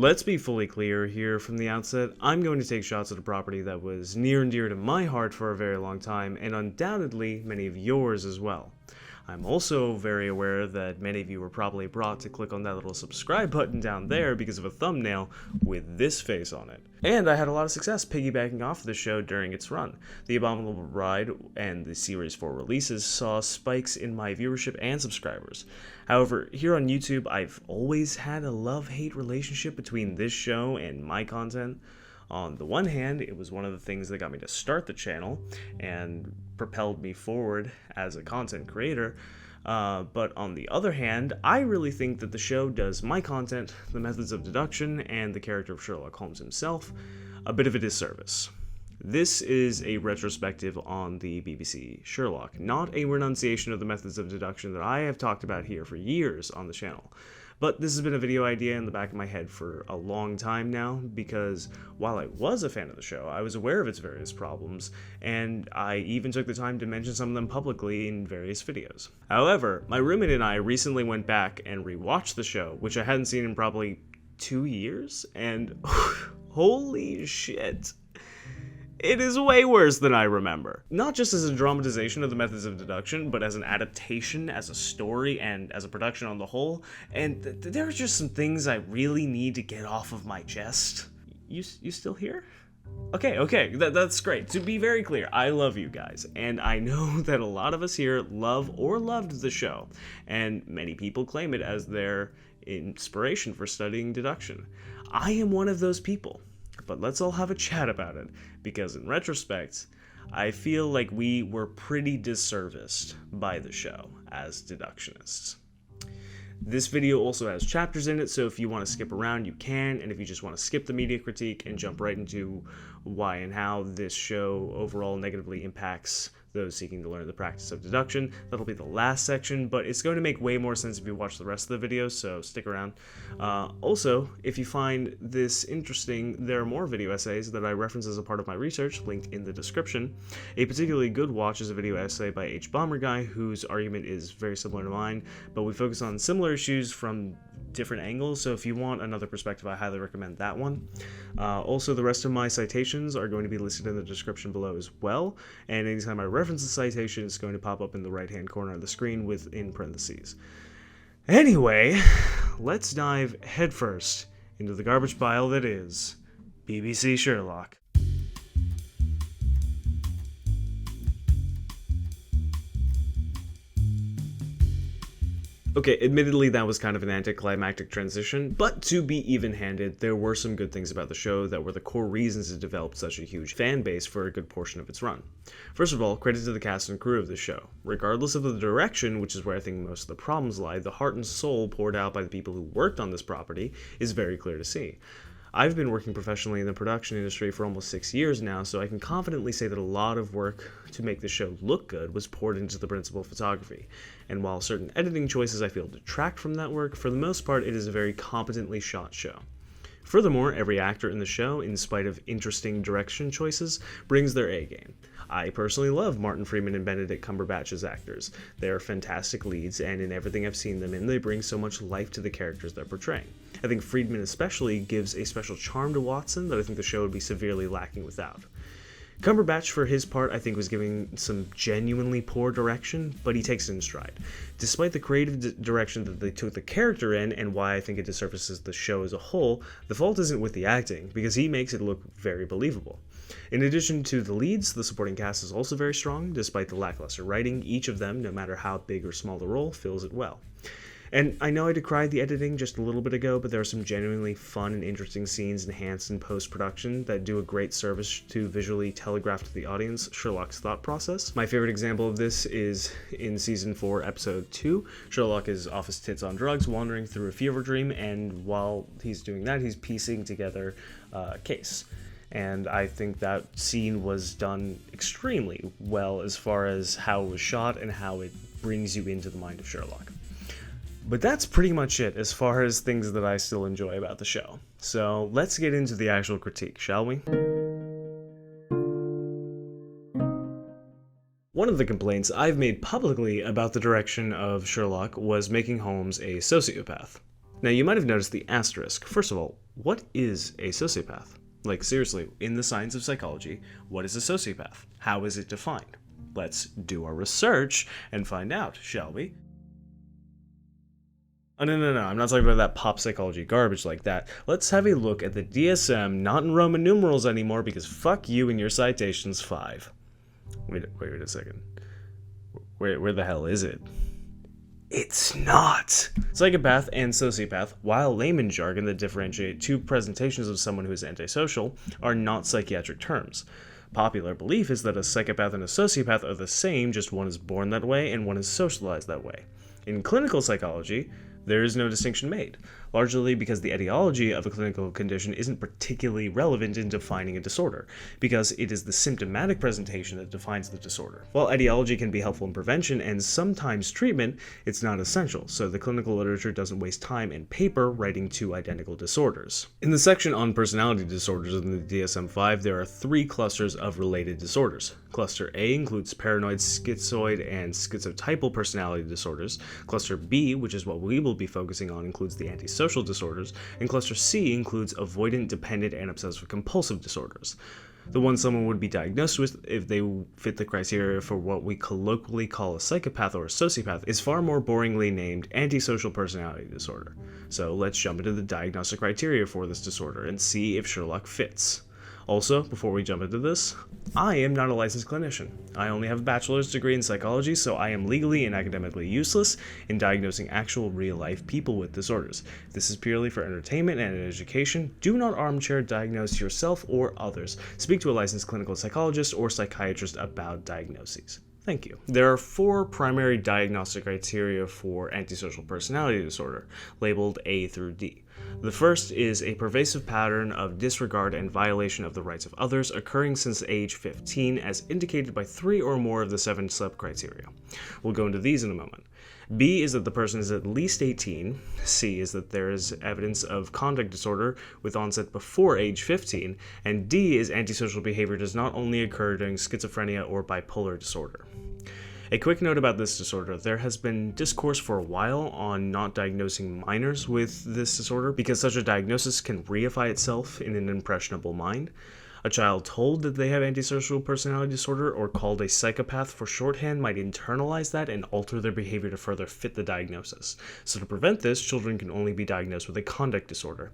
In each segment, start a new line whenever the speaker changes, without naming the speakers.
Let's be fully clear here from the outset, I'm going to take shots at a property that was near and dear to my heart for a very long time, and undoubtedly many of yours as well. I'm also very aware that many of you were probably brought to click on that little subscribe button down there because of a thumbnail with this face on it. And I had a lot of success piggybacking off the show during its run. The Abominable Bride and the Series 4 releases saw spikes in my viewership and subscribers. However, here on YouTube, I've always had a love-hate relationship between this show and my content. On the one hand, it was one of the things that got me to start the channel and propelled me forward as a content creator. But on the other hand, I really think that the show does my content, the methods of deduction, and the character of Sherlock Holmes himself a bit of a disservice. This is a retrospective on the BBC Sherlock, not a renunciation of the methods of deduction that I have talked about here for years on the channel. But this has been a video idea in the back of my head for a long time now, because while I was a fan of the show, I was aware of its various problems, and I even took the time to mention some of them publicly in various videos. However, my roommate and I recently went back and rewatched the show, which I hadn't seen in probably 2 years, and holy shit. It is way worse than I remember. Not just as a dramatization of the methods of deduction, but as an adaptation, as a story, and as a production on the whole. And there are just some things I really need to get off of my chest. You still here? Okay, that's great. To be very clear, I love you guys, and I know that a lot of us here love or loved the show, and many people claim it as their inspiration for studying deduction. I am one of those people. But let's all have a chat about it, because in retrospect, I feel like we were pretty disserviced by the show as deductionists. This video also has chapters in it, so if you want to skip around, you can, and if you just want to skip the media critique and jump right into why and how this show overall negatively impacts those seeking to learn the practice of deduction, that'll be the last section, but it's going to make way more sense if you watch the rest of the video, so stick around. Also, if you find this interesting, there are more video essays that I reference as a part of my research, linked in the description. A particularly good watch is a video essay by H. Bomber Guy, whose argument is very similar to mine, but we focus on similar issues from different angles, so if you want another perspective, I highly recommend that one. Also, the rest of my citations are going to be listed in the description below as well, and anytime I reference the citation, it's going to pop up in the right-hand corner of the screen within parentheses. Anyway, let's dive headfirst into the garbage pile that is BBC Sherlock. Okay, admittedly that was kind of an anticlimactic transition, but to be even-handed, there were some good things about the show that were the core reasons it developed such a huge fan base for a good portion of its run. First of all, credit to the cast and crew of the show. Regardless of the direction, which is where I think most of the problems lie, the heart and soul poured out by the people who worked on this property is very clear to see. I've been working professionally in the production industry for almost 6 years now, so I can confidently say that a lot of work to make the show look good was poured into the principal photography. And while certain editing choices I feel detract from that work, for the most part it is a very competently shot show. Furthermore, every actor in the show, in spite of interesting direction choices, brings their A game. I personally love Martin Freeman and Benedict Cumberbatch as actors. They are fantastic leads, and in everything I've seen them in, they bring so much life to the characters they're portraying. I think Friedman especially gives a special charm to Watson that I think the show would be severely lacking without. Cumberbatch, for his part, I think was giving some genuinely poor direction, but he takes it in stride. Despite the creative direction that they took the character in, and why I think it disservices the show as a whole, the fault isn't with the acting, because he makes it look very believable. In addition to the leads, the supporting cast is also very strong. Despite the lackluster writing, each of them, no matter how big or small the role, fills it well. And I know I decried the editing just a little bit ago, but there are some genuinely fun and interesting scenes enhanced in post-production that do a great service to visually telegraph to the audience Sherlock's thought process. My favorite example of this is in Season 4, Episode 2. Sherlock is off his tits on drugs, wandering through a fever dream, and while he's doing that, he's piecing together a case. And I think that scene was done extremely well as far as how it was shot and how it brings you into the mind of Sherlock. But that's pretty much it as far as things that I still enjoy about the show. So let's get into the actual critique, shall we? One of the complaints I've made publicly about the direction of Sherlock was making Holmes a sociopath. Now, you might have noticed the asterisk. First of all, what is a sociopath? Like, seriously, in the science of psychology, what is a sociopath? How is it defined? Let's do our research and find out, shall we? Oh, no, I'm not talking about that pop psychology garbage like that. Let's have a look at the DSM, not in Roman numerals anymore, because fuck you and your citations 5. Wait a second. Where the hell is it? It's not! Psychopath and sociopath, while layman jargon that differentiate two presentations of someone who is antisocial, are not psychiatric terms. Popular belief is that a psychopath and a sociopath are the same, just one is born that way and one is socialized that way. In clinical psychology, there is no distinction made, largely because the etiology of a clinical condition isn't particularly relevant in defining a disorder, because it is the symptomatic presentation that defines the disorder. While etiology can be helpful in prevention and sometimes treatment, it's not essential, so the clinical literature doesn't waste time and paper writing two identical disorders. In the section on personality disorders in the DSM-5, there are 3 clusters of related disorders. Cluster A includes paranoid, schizoid, and schizotypal personality disorders. Cluster B, which is what we will be focusing on, includes the antisocial disorders, and Cluster C includes avoidant, dependent, and obsessive-compulsive disorders. The one someone would be diagnosed with if they fit the criteria for what we colloquially call a psychopath or a sociopath is far more boringly named antisocial personality disorder. So let's jump into the diagnostic criteria for this disorder and see if Sherlock fits. Also, before we jump into this, I am not a licensed clinician. I only have a bachelor's degree in psychology, so I am legally and academically useless in diagnosing actual real-life people with disorders. If this is purely for entertainment and education, do not armchair diagnose yourself or others. Speak to a licensed clinical psychologist or psychiatrist about diagnoses. Thank you. There are 4 primary diagnostic criteria for antisocial personality disorder, labeled A through D. The first is a pervasive pattern of disregard and violation of the rights of others occurring since age 15, as indicated by 3 or more of the 7 sub-criteria. We'll go into these in a moment. B is that the person is at least 18. C is that there is evidence of conduct disorder with onset before age 15. And D is antisocial behavior does not only occur during schizophrenia or bipolar disorder. A quick note about this disorder: there has been discourse for a while on not diagnosing minors with this disorder because such a diagnosis can reify itself in an impressionable mind. A child told that they have antisocial personality disorder or called a psychopath for shorthand might internalize that and alter their behavior to further fit the diagnosis. So to prevent this, children can only be diagnosed with a conduct disorder,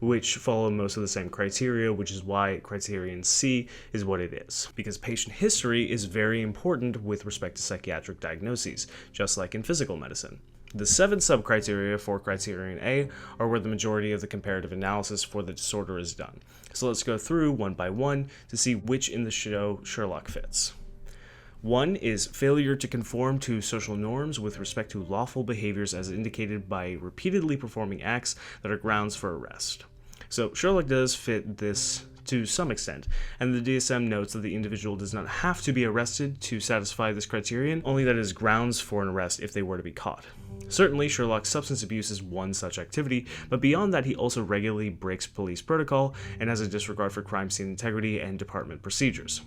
which follow most of the same criteria, which is why criterion C is what it is. Because patient history is very important with respect to psychiatric diagnoses, just like in physical medicine. The 7 sub-criteria for criterion A are where the majority of the comparative analysis for the disorder is done. So let's go through one by one to see which in the show Sherlock fits. 1 is failure to conform to social norms with respect to lawful behaviors as indicated by repeatedly performing acts that are grounds for arrest. So Sherlock does fit this to some extent, and the DSM notes that the individual does not have to be arrested to satisfy this criterion, only that it is grounds for an arrest if they were to be caught. Certainly, Sherlock's substance abuse is one such activity, but beyond that he also regularly breaks police protocol and has a disregard for crime scene integrity and department procedures.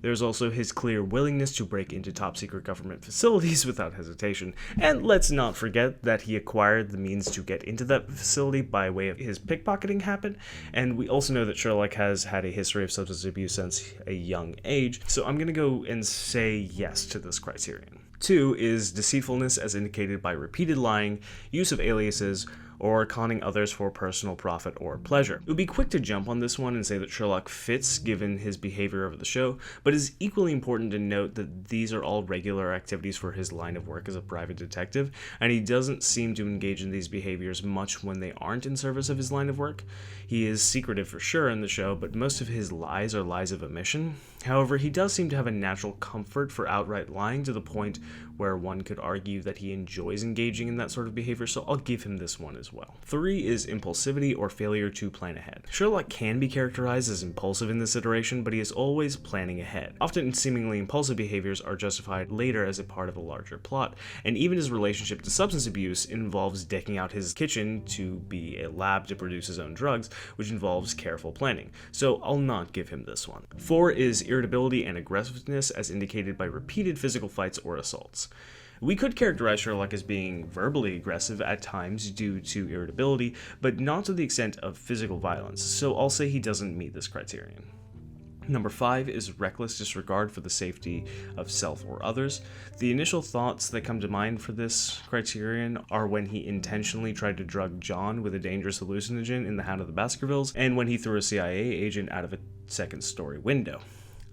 There's also his clear willingness to break into top-secret government facilities without hesitation, and let's not forget that he acquired the means to get into that facility by way of his pickpocketing habit, and we also know that Sherlock has had a history of substance abuse since a young age, so I'm going to go and say yes to this criterion. 2 is deceitfulness as indicated by repeated lying, use of aliases, or conning others for personal profit or pleasure. It would be quick to jump on this one and say that Sherlock fits given his behavior over the show, but it is equally important to note that these are all regular activities for his line of work as a private detective, and he doesn't seem to engage in these behaviors much when they aren't in service of his line of work. He is secretive for sure in the show, but most of his lies are lies of omission. However, he does seem to have a natural comfort for outright lying to the point where one could argue that he enjoys engaging in that sort of behavior, so I'll give him this one as well. 3 is impulsivity or failure to plan ahead. Sherlock can be characterized as impulsive in this iteration, but he is always planning ahead. Often seemingly impulsive behaviors are justified later as a part of a larger plot, and even his relationship to substance abuse involves decking out his kitchen to be a lab to produce his own drugs, which involves careful planning, so I'll not give him this one. 4 is irritability and aggressiveness as indicated by repeated physical fights or assaults. We could characterize Sherlock as being verbally aggressive at times due to irritability, but not to the extent of physical violence, so I'll say he doesn't meet this criterion. Number 5 is reckless disregard for the safety of self or others. The initial thoughts that come to mind for this criterion are when he intentionally tried to drug John with a dangerous hallucinogen in The Hound of the Baskervilles, and when he threw a CIA agent out of a second-story window,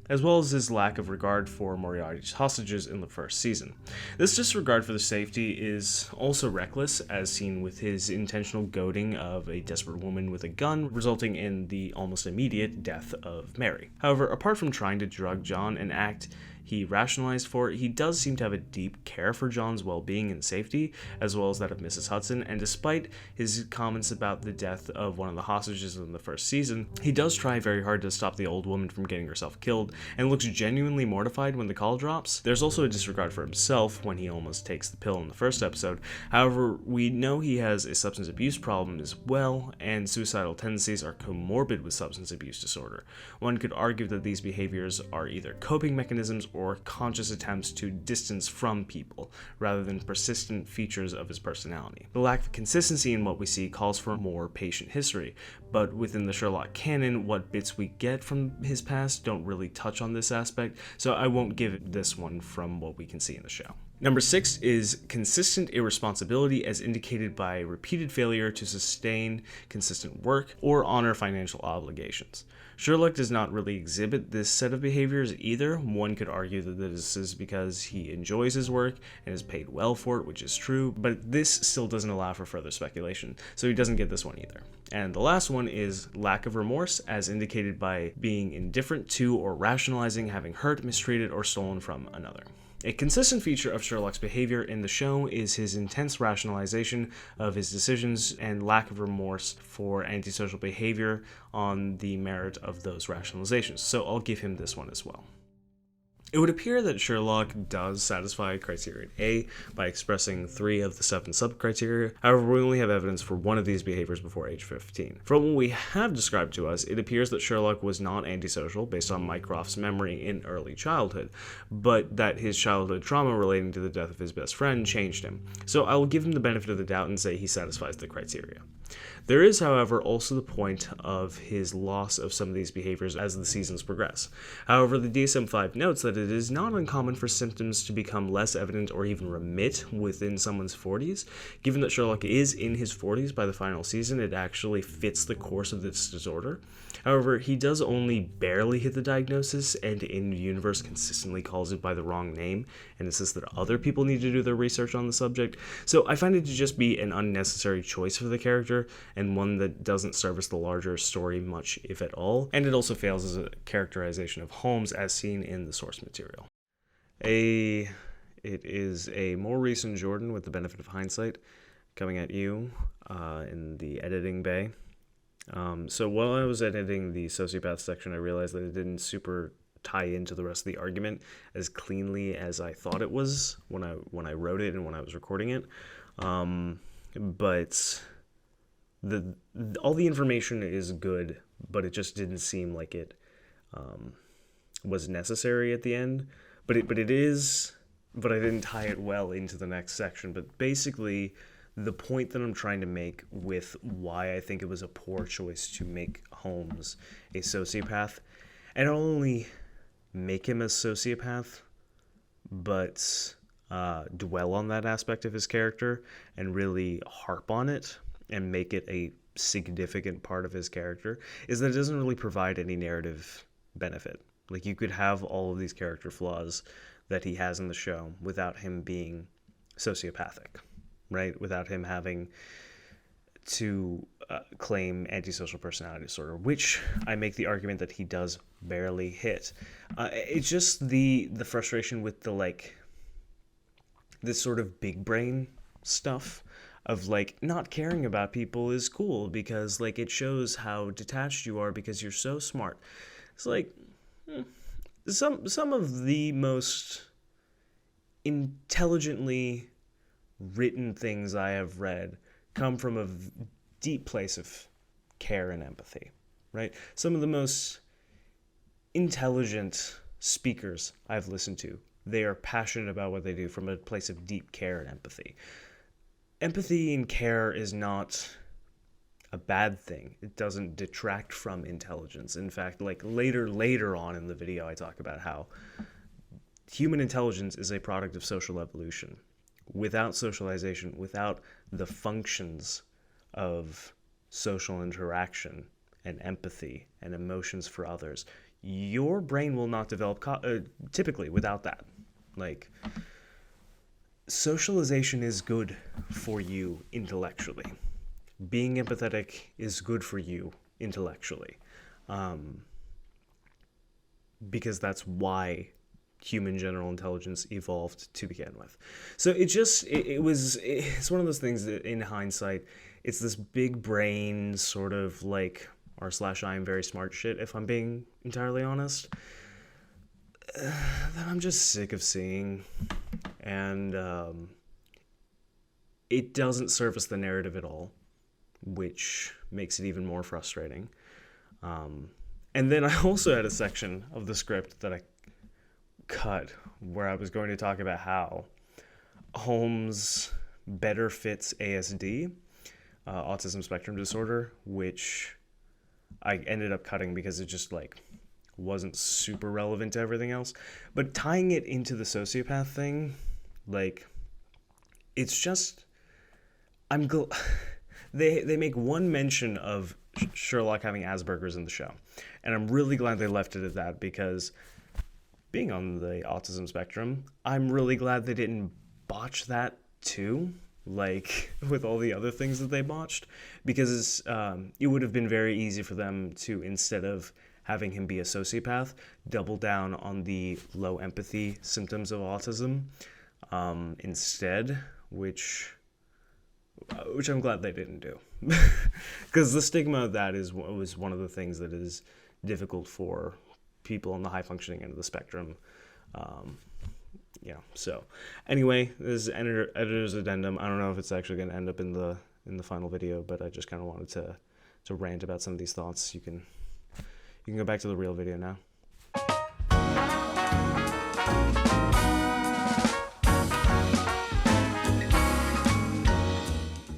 as well as his lack of regard for Moriarty's hostages in the first season. This disregard for the safety is also reckless, as seen with his intentional goading of a desperate woman with a gun, resulting in the almost immediate death of Mary. However, apart from trying to drug John, an act he rationalized for, he does seem to have a deep care for John's well-being and safety, as well as that of Mrs. Hudson, and despite his comments about the death of one of the hostages in the first season, he does try very hard to stop the old woman from getting herself killed, and looks genuinely mortified when the call drops. There's also a disregard for himself when he almost takes the pill in the first episode. However, we know he has a substance abuse problem as well, and suicidal tendencies are comorbid with substance abuse disorder. One could argue that these behaviors are either coping mechanisms or conscious attempts to distance from people, rather than persistent features of his personality. The lack of consistency in what we see calls for more patient history, but within the Sherlock canon, what bits we get from his past don't really touch on this aspect, so I won't give this one from what we can see in the show. Number 6 is consistent irresponsibility as indicated by repeated failure to sustain consistent work or honor financial obligations. Sherlock does not really exhibit this set of behaviors either. One could argue that this is because he enjoys his work and is paid well for it, which is true, but this still doesn't allow for further speculation, so he doesn't get this one either. And the last one is lack of remorse, as indicated by being indifferent to or rationalizing having hurt, mistreated, or stolen from another. A consistent feature of Sherlock's behavior in the show is his intense rationalization of his decisions and lack of remorse for antisocial behavior on the merit of those rationalizations, so I'll give him this one as well. It would appear that Sherlock does satisfy criterion A by expressing 3 of the 7 sub-criteria. However, we only have evidence for one of these behaviors before age 15. From what we have described to us, it appears that Sherlock was not antisocial based on Mycroft's memory in early childhood, but that his childhood trauma relating to the death of his best friend changed him. So I will give him the benefit of the doubt and say he satisfies the criteria. There is, however, also the point of his loss of some of these behaviors as the seasons progress. However, the DSM-5 notes that it is not uncommon for symptoms to become less evident or even remit within someone's 40s. Given that Sherlock is in his 40s by the final season, it actually fits the course of this disorder. However, he does only barely hit the diagnosis, and in-universe consistently calls it by the wrong name, and insists that other people need to do their research on the subject. So I find it to just be an unnecessary choice for the character, and one that doesn't service the larger story much, if at all, and it also fails as a characterization of Holmes as seen in the source material. It is a more recent Jordan with the benefit of hindsight coming at you in the editing bay. So while I was editing the Sociopath section, I realized that it didn't super tie into the rest of the argument as cleanly as I thought it was when I wrote it and when I was recording it. But all the information is good, but it just didn't seem like it was necessary at the end. But it is, but I didn't tie it well into the next section. But basically, the point that I'm trying to make with why I think it was a poor choice to make Holmes a sociopath, and not only make him a sociopath, but dwell on that aspect of his character and really harp on it and make it a significant part of his character, is that it doesn't really provide any narrative benefit. Like, you could have all of these character flaws that he has in the show without him being sociopathic, right? Without him having to claim antisocial personality disorder, which I make the argument that he does barely hit. It's just the frustration with this sort of big brain stuff of not caring about people is cool because it shows how detached you are because you're so smart. It's some of the most intelligently written things I have read come from a deep place of care and empathy, right? Some of the most intelligent speakers I've listened to They are passionate about what they do from a place of deep care and empathy. Empathy and care is not a bad thing. It doesn't detract from intelligence. In fact, like later on in the video, I talk about how human intelligence is a product of social evolution. Without socialization, without the functions of social interaction and empathy and emotions for others, your brain will not develop typically without that. Like, socialization is good for you intellectually. Being empathetic is good for you intellectually, because that's why human general intelligence evolved to begin with. So it's one of those things that in hindsight, it's this big brain sort of like r/I am very smart shit, if I'm being entirely honest, that I'm just sick of seeing. And it doesn't service the narrative at all, which makes it even more frustrating. And then I also had a section of the script that I cut where I was going to talk about how Holmes better fits ASD, autism spectrum disorder, which I ended up cutting because it just like wasn't super relevant to everything else. But tying it into the sociopath thing, like, it's just, they make one mention of Sherlock having Asperger's in the show, and I'm really glad they left it at that, because being on the autism spectrum, I'm really glad they didn't botch that too, like with all the other things that they botched, because it would have been very easy for them to, instead of having him be a sociopath, double down on the low empathy symptoms of autism instead, which I'm glad they didn't do. Because the stigma of that was one of the things that is difficult for people on the high functioning end of the spectrum. So anyway, this is editor's addendum. I don't know if it's actually going to end up in the final video, but I just kind of wanted to rant about some of these thoughts. You can go back to the real video now.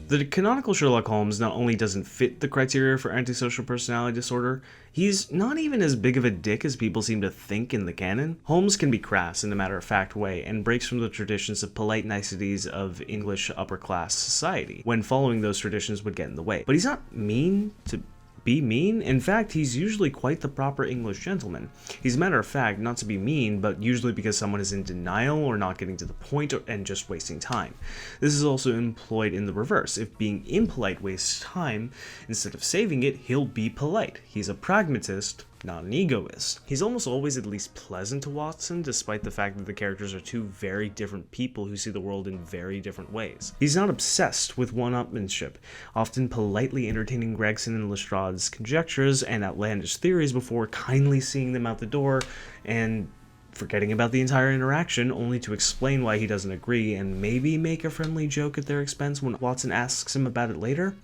The canonical Sherlock Holmes not only doesn't fit the criteria for antisocial personality disorder, he's not even as big of a dick as people seem to think in the canon. Holmes can be crass in a matter-of-fact way and breaks from the traditions of polite niceties of English upper-class society, when following those traditions would get in the way. But he's not mean to be mean. In fact, he's usually quite the proper English gentleman. He's a matter of fact not to be mean, but usually because someone is in denial or not getting to the point and just wasting time. This is also employed in the reverse. If being impolite wastes time, instead of saving it, he'll be polite. He's a pragmatist, not an egoist. He's almost always at least pleasant to Watson, despite the fact that the characters are two very different people who see the world in very different ways. He's not obsessed with one-upmanship, often politely entertaining Gregson and Lestrade's conjectures and outlandish theories before kindly seeing them out the door and forgetting about the entire interaction, only to explain why he doesn't agree and maybe make a friendly joke at their expense when Watson asks him about it later.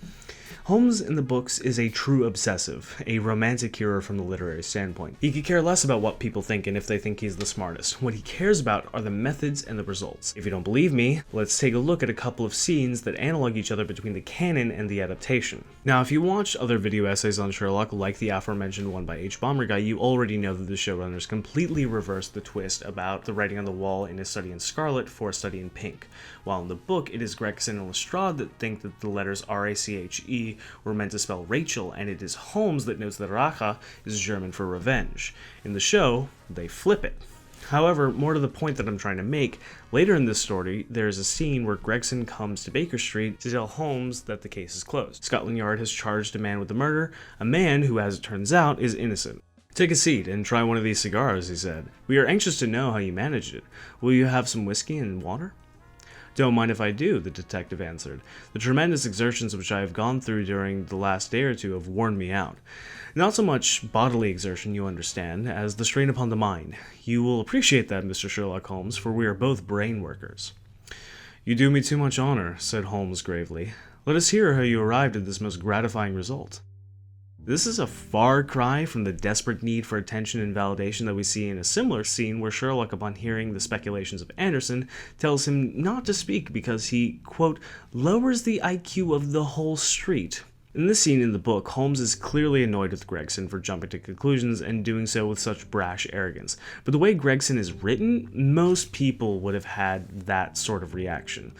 Holmes in the books is a true obsessive, a romantic hero from the literary standpoint. He could care less about what people think and if they think he's the smartest. What he cares about are the methods and the results. If you don't believe me, let's take a look at a couple of scenes that analog each other between the canon and the adaptation. Now, if you watched other video essays on Sherlock, like the aforementioned one by H. Bomber Guy, you already know that the showrunners completely reversed the twist about the writing on the wall in A Study in Scarlet for A Study in Pink. While in the book, it is Gregson and Lestrade that think that the letters R-A-C-H-E were meant to spell Rachel, and it is Holmes that notes that Rache is German for revenge. In the show, they flip it. However, more to the point that I'm trying to make, later in this story, there is a scene where Gregson comes to Baker Street to tell Holmes that the case is closed. Scotland Yard has charged a man with the murder, a man who, as it turns out, is innocent. "Take a seat and try one of these cigars," he said. "We are anxious to know how you managed it. Will you have some whiskey and water?" "Don't mind if I do," the detective answered. "The tremendous exertions which I have gone through during the last day or two have worn me out. Not so much bodily exertion, you understand, as the strain upon the mind. You will appreciate that, Mr. Sherlock Holmes, for we are both brain workers." "You do me too much honor," said Holmes gravely. "Let us hear how you arrived at this most gratifying result." This is a far cry from the desperate need for attention and validation that we see in a similar scene where Sherlock, upon hearing the speculations of Anderson, tells him not to speak because he, quote, lowers the IQ of the whole street. In this scene in the book, Holmes is clearly annoyed with Gregson for jumping to conclusions and doing so with such brash arrogance. But the way Gregson is written, most people would have had that sort of reaction.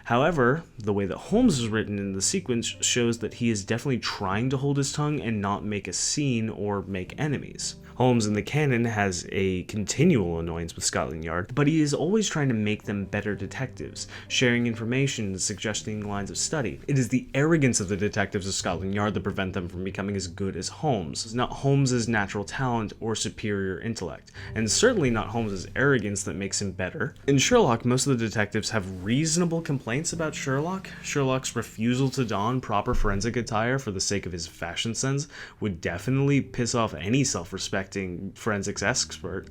However, the way that Holmes is written in the sequence shows that he is definitely trying to hold his tongue and not make a scene or make enemies. Holmes in the canon has a continual annoyance with Scotland Yard, but he is always trying to make them better detectives, sharing information and suggesting lines of study. It is the arrogance of the detectives of Scotland Yard that prevent them from becoming as good as Holmes. It's not Holmes's natural talent or superior intellect, and certainly not Holmes's arrogance that makes him better. In Sherlock, most of the detectives have reasonable complaints about Sherlock. Sherlock's refusal to don proper forensic attire for the sake of his fashion sense would definitely piss off any self-respecting forensics expert,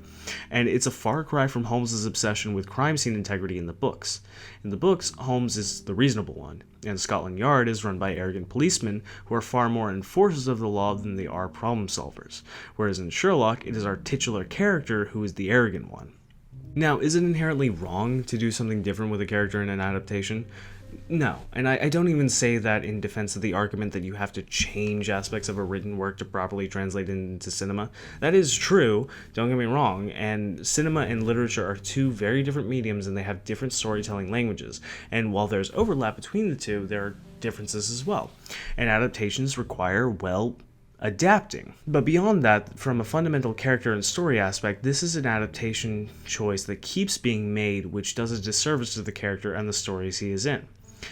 and it's a far cry from Holmes's obsession with crime scene integrity in the books. In the books, Holmes is the reasonable one, and Scotland Yard is run by arrogant policemen who are far more enforcers of the law than they are problem solvers, whereas in Sherlock, it is our titular character who is the arrogant one. Now, is it inherently wrong to do something different with a character in an adaptation? No, and I don't even say that in defense of the argument that you have to change aspects of a written work to properly translate it into cinema. That is true, don't get me wrong, and cinema and literature are two very different mediums and they have different storytelling languages, and while there's overlap between the two, there are differences as well. And adaptations require, well, adapting. But beyond that, from a fundamental character and story aspect, this is an adaptation choice that keeps being made, which does a disservice to the character and the stories he is in.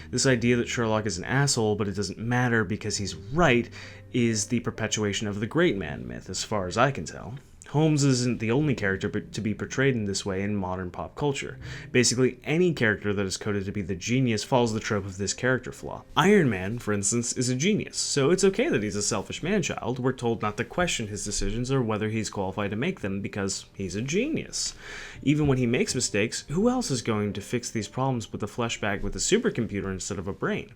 This idea that Sherlock is an asshole, but it doesn't matter because he's right, is the perpetuation of the great man myth, as far as I can tell. Holmes isn't the only character to be portrayed in this way in modern pop culture. Basically, any character that is coded to be the genius follows the trope of this character flaw. Iron Man, for instance, is a genius, so it's okay that he's a selfish man-child. We're told not to question his decisions or whether he's qualified to make them because he's a genius. Even when he makes mistakes, who else is going to fix these problems with a flesh bag with a supercomputer instead of a brain?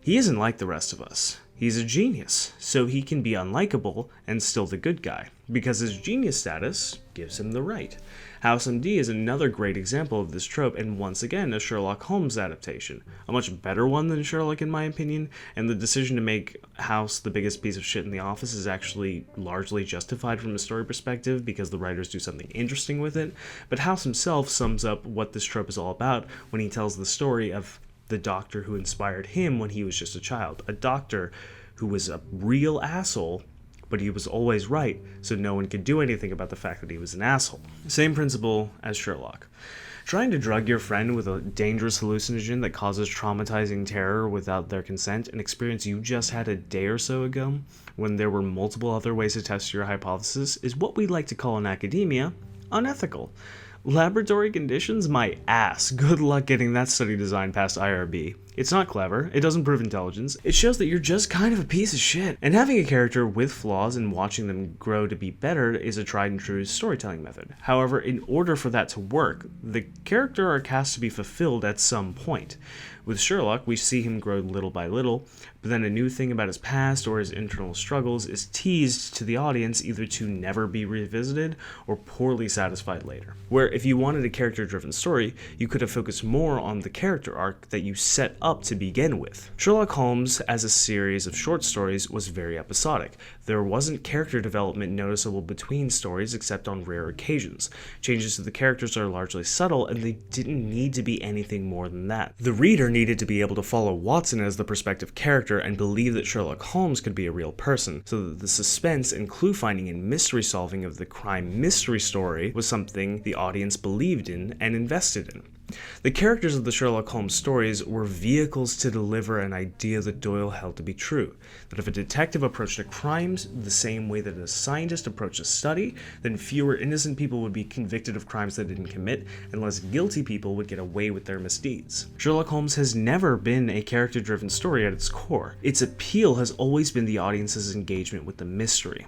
He isn't like the rest of us. He's a genius, so he can be unlikable and still the good guy, because his genius status gives him the right. House MD is another great example of this trope, and once again a Sherlock Holmes adaptation. A much better one than Sherlock in my opinion, and the decision to make House the biggest piece of shit in the office is actually largely justified from a story perspective because the writers do something interesting with it, but House himself sums up what this trope is all about when he tells the story of the doctor who inspired him when he was just a child. A doctor who was a real asshole, but he was always right, so no one could do anything about the fact that he was an asshole. Same principle as Sherlock. Trying to drug your friend with a dangerous hallucinogen that causes traumatizing terror without their consent, an experience you just had a day or so ago, when there were multiple other ways to test your hypothesis, is what we like to call in academia unethical. Laboratory conditions? My ass. Good luck getting that study design past IRB. It's not clever, it doesn't prove intelligence, it shows that you're just kind of a piece of shit. And having a character with flaws and watching them grow to be better is a tried and true storytelling method. However, in order for that to work, the character arc has to be fulfilled at some point. With Sherlock, we see him grow little by little, but then a new thing about his past or his internal struggles is teased to the audience either to never be revisited or poorly satisfied later. Where if you wanted a character-driven story, you could have focused more on the character arc that you set up to begin with. Sherlock Holmes, as a series of short stories, was very episodic. There wasn't character development noticeable between stories except on rare occasions. Changes to the characters are largely subtle, and they didn't need to be anything more than that. The reader needed to be able to follow Watson as the prospective character and believe that Sherlock Holmes could be a real person, so that the suspense and clue finding and mystery solving of the crime mystery story was something the audience believed in and invested in. The characters of the Sherlock Holmes stories were vehicles to deliver an idea that Doyle held to be true, that if a detective approached a crime the same way that a scientist approached a study, then fewer innocent people would be convicted of crimes they didn't commit, and less guilty people would get away with their misdeeds. Sherlock Holmes has never been a character-driven story at its core. Its appeal has always been the audience's engagement with the mystery.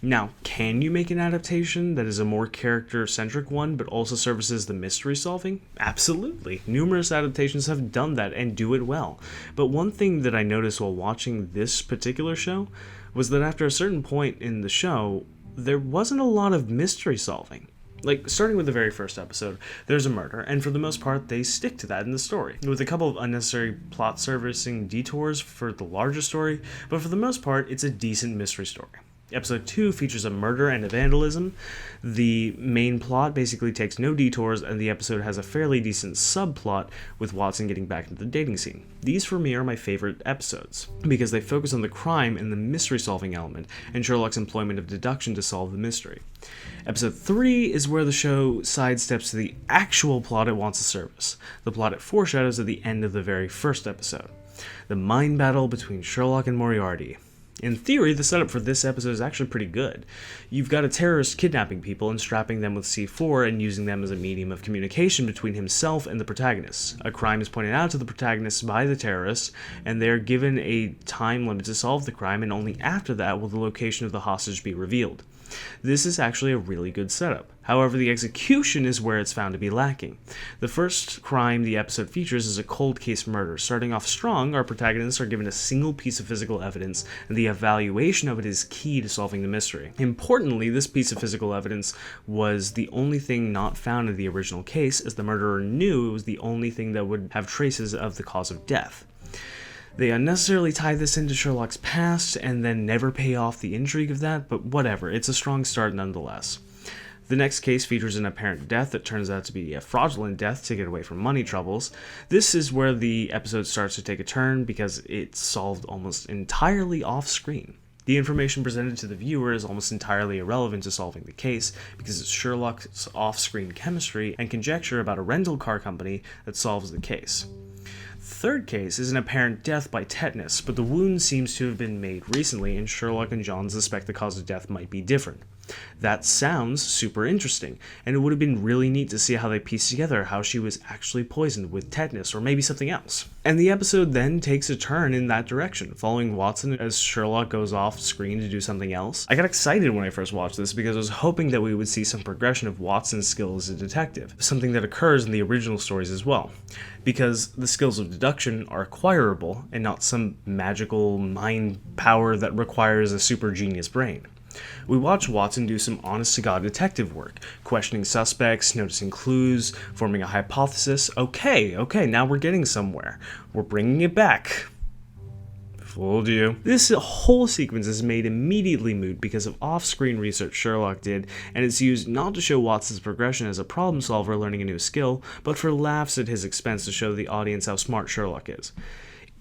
Now, can you make an adaptation that is a more character-centric one but also services the mystery solving? Absolutely. Numerous adaptations have done that and do it well. But one thing that I noticed while watching this particular show was that after a certain point in the show, there wasn't a lot of mystery solving. Like, starting with the very first episode, there's a murder, and for the most part, they stick to that in the story, with a couple of unnecessary plot servicing detours for the larger story, but for the most part, it's a decent mystery story. Episode 2 features a murder and a vandalism. The main plot basically takes no detours, and the episode has a fairly decent subplot with Watson getting back into the dating scene. These, for me, are my favorite episodes, because they focus on the crime and the mystery-solving element, and Sherlock's employment of deduction to solve the mystery. Episode 3 is where the show sidesteps to the actual plot it wants to service, the plot it foreshadows at the end of the very first episode. The mind battle between Sherlock and Moriarty. In theory, the setup for this episode is actually pretty good. You've got a terrorist kidnapping people and strapping them with C4 and using them as a medium of communication between himself and the protagonist. A crime is pointed out to the protagonist by the terrorists, and they are given a time limit to solve the crime, and only after that will the location of the hostage be revealed. This is actually a really good setup. However, the execution is where it's found to be lacking. The first crime the episode features is a cold case murder. Starting off strong, our protagonists are given a single piece of physical evidence, and the evaluation of it is key to solving the mystery. Importantly, this piece of physical evidence was the only thing not found in the original case, as the murderer knew it was the only thing that would have traces of the cause of death. They unnecessarily tie this into Sherlock's past and then never pay off the intrigue of that, but whatever, it's a strong start nonetheless. The next case features an apparent death that turns out to be a fraudulent death to get away from money troubles. This is where the episode starts to take a turn because it's solved almost entirely off-screen. The information presented to the viewer is almost entirely irrelevant to solving the case because it's Sherlock's off-screen chemistry and conjecture about a rental car company that solves the case. Third case is an apparent death by tetanus, but the wound seems to have been made recently, and Sherlock and John suspect the cause of death might be different. That sounds super interesting, and it would have been really neat to see how they piece together how she was actually poisoned with tetanus or maybe something else. And the episode then takes a turn in that direction, following Watson as Sherlock goes off screen to do something else. I got excited when I first watched this because I was hoping that we would see some progression of Watson's skill as a detective, something that occurs in the original stories as well, because the skills of deduction are acquirable and not some magical mind power that requires a super genius brain. We watch Watson do some honest-to-God detective work, questioning suspects, noticing clues, forming a hypothesis. Okay, now we're getting somewhere. We're bringing it back. Fooled you. This whole sequence is made immediately moot because of off-screen research Sherlock did, and it's used not to show Watson's progression as a problem solver learning a new skill, but for laughs at his expense to show the audience how smart Sherlock is.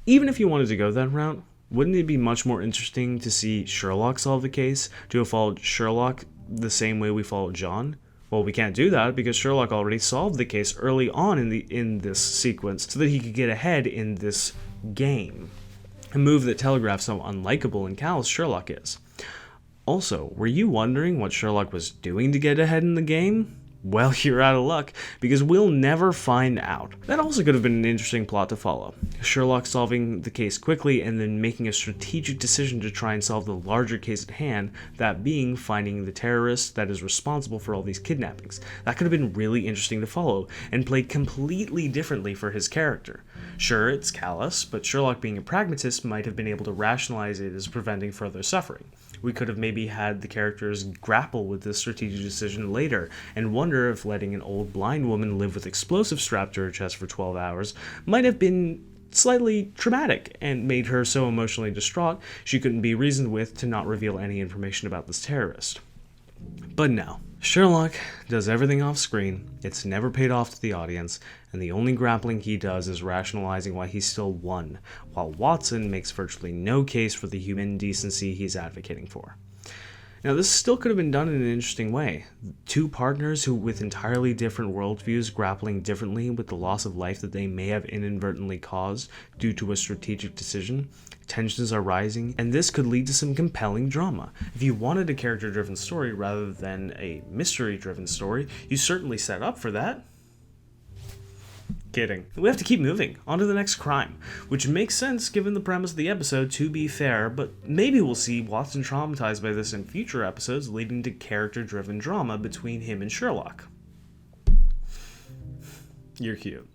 Even if you wanted to go that route, wouldn't it be much more interesting to see Sherlock solve the case, to have followed Sherlock the same way we followed John? Well, we can't do that because Sherlock already solved the case early on in this sequence so that he could get ahead in this game. A move that telegraphs how unlikable and callous Sherlock is. Also, were you wondering what Sherlock was doing to get ahead in the game? Well, you're out of luck, because we'll never find out. That also could have been an interesting plot to follow. Sherlock solving the case quickly and then making a strategic decision to try and solve the larger case at hand, that being finding the terrorist that is responsible for all these kidnappings. That could have been really interesting to follow, and played completely differently for his character. Sure, it's callous, but Sherlock being a pragmatist might have been able to rationalize it as preventing further suffering. We could have maybe had the characters grapple with this strategic decision later and wonder if letting an old blind woman live with explosives strapped to her chest for 12 hours might have been slightly traumatic and made her so emotionally distraught she couldn't be reasoned with to not reveal any information about this terrorist. But no, Sherlock does everything off screen, it's never paid off to the audience, and the only grappling he does is rationalizing why he still won, while Watson makes virtually no case for the human decency he's advocating for. Now, this still could have been done in an interesting way. Two partners who with entirely different worldviews grappling differently with the loss of life that they may have inadvertently caused due to a strategic decision. Tensions are rising, and this could lead to some compelling drama. If you wanted a character-driven story rather than a mystery-driven story, you certainly set up for that. Kidding. We have to keep moving on to the next crime, which makes sense given the premise of the episode, to be fair, but maybe we'll see Watson traumatized by this in future episodes, leading to character-driven drama between him and Sherlock. You're cute.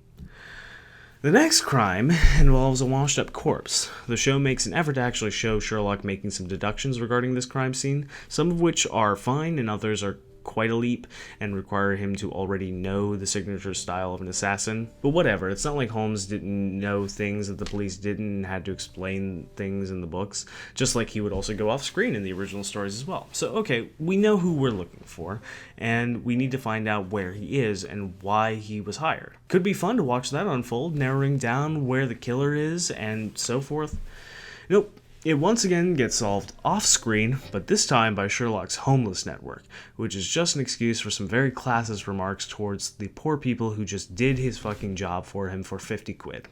The next crime involves a washed-up corpse. The show makes an effort to actually show Sherlock making some deductions regarding this crime scene, some of which are fine and others are quite a leap and require him to already know the signature style of an assassin. But whatever, it's not like Holmes didn't know things that the police didn't and had to explain things in the books, just like he would also go off screen in the original stories as well. So okay, we know who we're looking for, and we need to find out where he is and why he was hired. Could be fun to watch that unfold, narrowing down where the killer is and so forth. Nope. It once again gets solved off-screen, but this time by Sherlock's homeless network, which is just an excuse for some very classist remarks towards the poor people who just did his fucking job for him for 50 quid.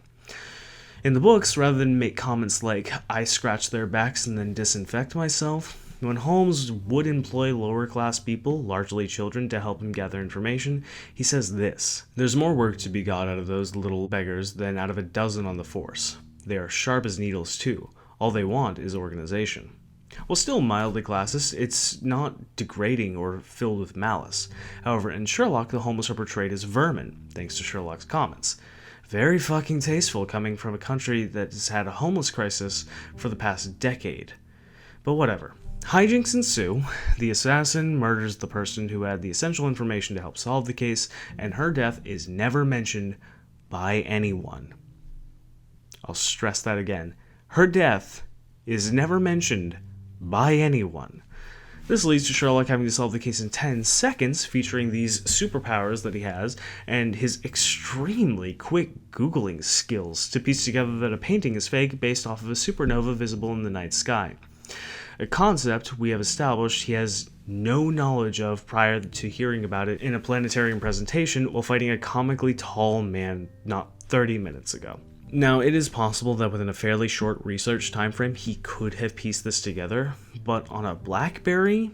In the books, rather than make comments like, "I scratch their backs and then disinfect myself," when Holmes would employ lower-class people, largely children, to help him gather information, he says this: "There's more work to be got out of those little beggars than out of a dozen on the force. They are sharp as needles, too. All they want is organization." While still mildly classist, it's not degrading or filled with malice. However, in Sherlock, the homeless are portrayed as vermin, thanks to Sherlock's comments. Very fucking tasteful coming from a country that has had a homeless crisis for the past decade. But whatever. Hijinks ensue. The assassin murders the person who had the essential information to help solve the case, and her death is never mentioned by anyone. I'll stress that again. Her death is never mentioned by anyone. This leads to Sherlock having to solve the case in 10 seconds, featuring these superpowers that he has, and his extremely quick Googling skills to piece together that a painting is fake based off of a supernova visible in the night sky. A concept we have established he has no knowledge of prior to hearing about it in a planetarium presentation while fighting a comically tall man not 30 minutes ago. Now, it is possible that within a fairly short research timeframe he could have pieced this together, but on a BlackBerry?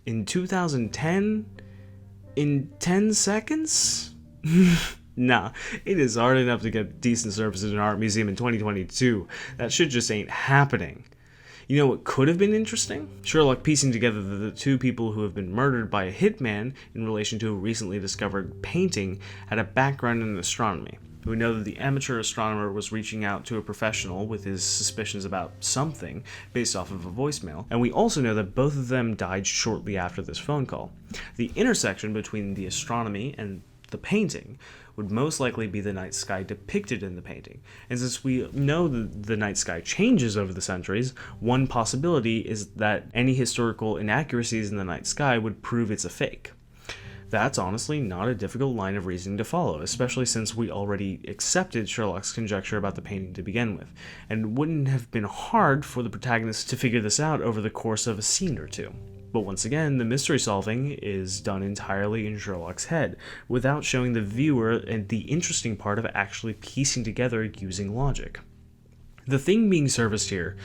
In 2010? In 10 seconds? Nah, it is hard enough to get decent services in an art museum in 2022. That shit just ain't happening. You know what could have been interesting? Sherlock piecing together the two people who have been murdered by a hitman in relation to a recently discovered painting had a background in astronomy. We know that the amateur astronomer was reaching out to a professional with his suspicions about something based off of a voicemail, and we also know that both of them died shortly after this phone call. The intersection between the astronomy and the painting would most likely be the night sky depicted in the painting. And since we know that the night sky changes over the centuries, one possibility is that any historical inaccuracies in the night sky would prove it's a fake. That's honestly not a difficult line of reasoning to follow, especially since we already accepted Sherlock's conjecture about the painting to begin with, and it wouldn't have been hard for the protagonist to figure this out over the course of a scene or two. But once again, the mystery solving is done entirely in Sherlock's head, without showing the viewer and the interesting part of actually piecing together using logic. The thing being serviced here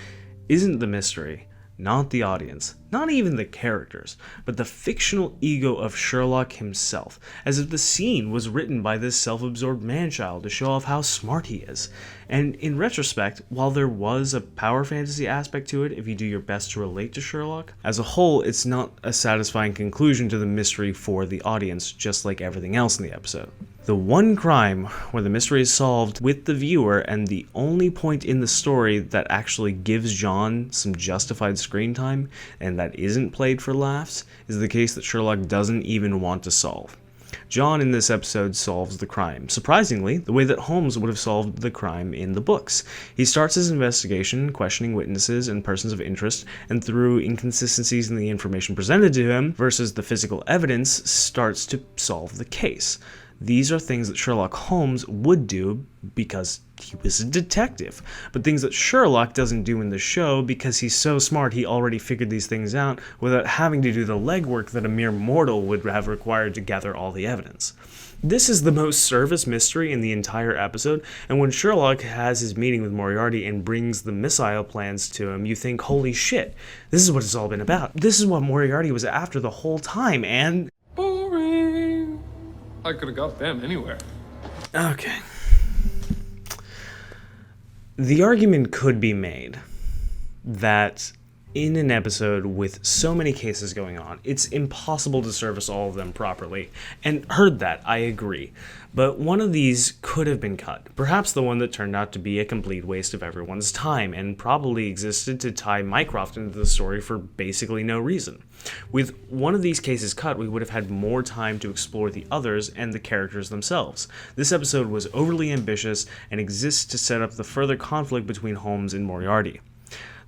isn't the mystery, not the audience, not even the characters, but the fictional ego of Sherlock himself, as if the scene was written by this self-absorbed man-child to show off how smart he is. And in retrospect, while there was a power fantasy aspect to it if you do your best to relate to Sherlock, as a whole, it's not a satisfying conclusion to the mystery for the audience, just like everything else in the episode. The one crime where the mystery is solved with the viewer and the only point in the story that actually gives John some justified screen time and that isn't played for laughs is the case that Sherlock doesn't even want to solve. John in this episode solves the crime, surprisingly, the way that Holmes would have solved the crime in the books. He starts his investigation, questioning witnesses and persons of interest, and through inconsistencies in the information presented to him versus the physical evidence, starts to solve the case. These are things that Sherlock Holmes would do because he was a detective, but things that Sherlock doesn't do in the show because he's so smart he already figured these things out without having to do the legwork that a mere mortal would have required to gather all the evidence. This is the most service mystery in the entire episode, and when Sherlock has his meeting with Moriarty and brings the missile plans to him, you think, holy shit, this is what it's all been about. This is what Moriarty was after the whole time, and...
boring. I could have got them anywhere.
Okay. The argument could be made that In an episode with so many cases going on, it's impossible to service all of them properly. And heard that, I agree. But one of these could have been cut. Perhaps the one that turned out to be a complete waste of everyone's time, and probably existed to tie Mycroft into the story for basically no reason. With one of these cases cut, we would have had more time to explore the others and the characters themselves. This episode was overly ambitious and exists to set up the further conflict between Holmes and Moriarty.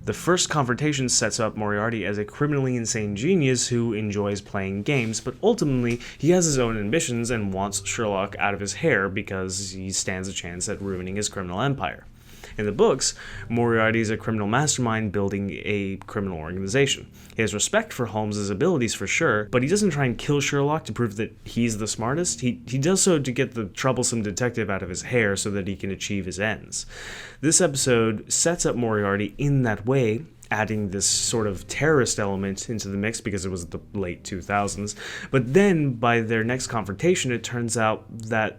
The first confrontation sets up Moriarty as a criminally insane genius who enjoys playing games, but ultimately he has his own ambitions and wants Sherlock out of his hair because he stands a chance at ruining his criminal empire. In the books, Moriarty is a criminal mastermind building a criminal organization. He has respect for Holmes' abilities for sure, but he doesn't try and kill Sherlock to prove that he's the smartest. He does so to get the troublesome detective out of his hair so that he can achieve his ends. This episode sets up Moriarty in that way, adding this sort of terrorist element into the mix because it was the late 2000s. But then, by their next confrontation, it turns out that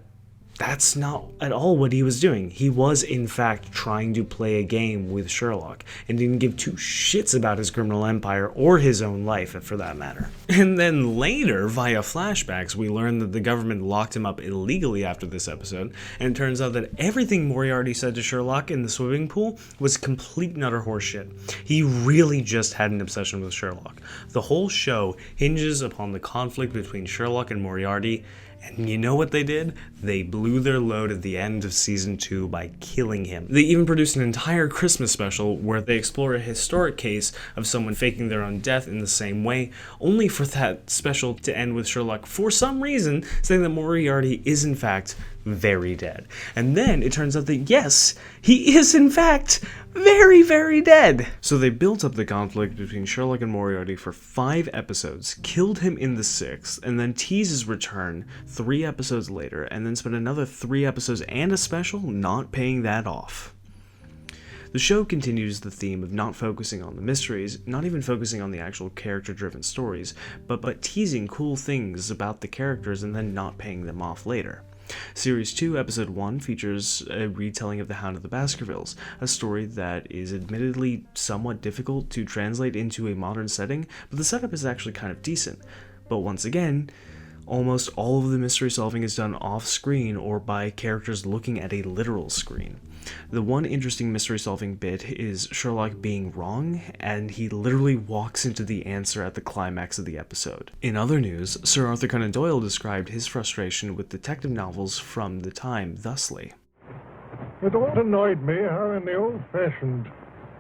that's not at all what he was doing. He was, in fact, trying to play a game with Sherlock, and didn't give two shits about his criminal empire, or his own life, for that matter. And then later, via flashbacks, we learn that the government locked him up illegally after this episode, and it turns out that everything Moriarty said to Sherlock in the swimming pool was complete and utter horseshit. He really just had an obsession with Sherlock. The whole show hinges upon the conflict between Sherlock and Moriarty. And you know what they did? They blew their load at the end of season 2 by killing him. They even produced an entire Christmas special where they explore a historic case of someone faking their own death in the same way, only for that special to end with Sherlock, for some reason, saying that Moriarty is in fact very dead. And then it turns out that yes, he is in fact very, very dead. So they built up the conflict between Sherlock and Moriarty for 5 episodes, killed him in the 6th, and then teased his return 3 episodes later, and then spent another 3 episodes and a special not paying that off. The show continues the theme of not focusing on the mysteries, not even focusing on the actual character-driven stories, but teasing cool things about the characters and then not paying them off later. Series 2, Episode 1 features a retelling of The Hound of the Baskervilles, a story that is admittedly somewhat difficult to translate into a modern setting, but the setup is actually kind of decent. But once again, almost all of the mystery solving is done off-screen or by characters looking at a literal screen. The one interesting mystery solving bit is Sherlock being wrong, and he literally walks into the answer at the climax of the episode. In other news, Sir Arthur Conan Doyle described his frustration with detective novels from the time thusly.
It always annoyed me how in the old-fashioned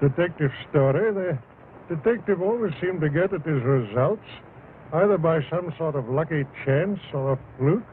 detective story, the detective always seemed to get at his results either by some sort of lucky chance or a fluke,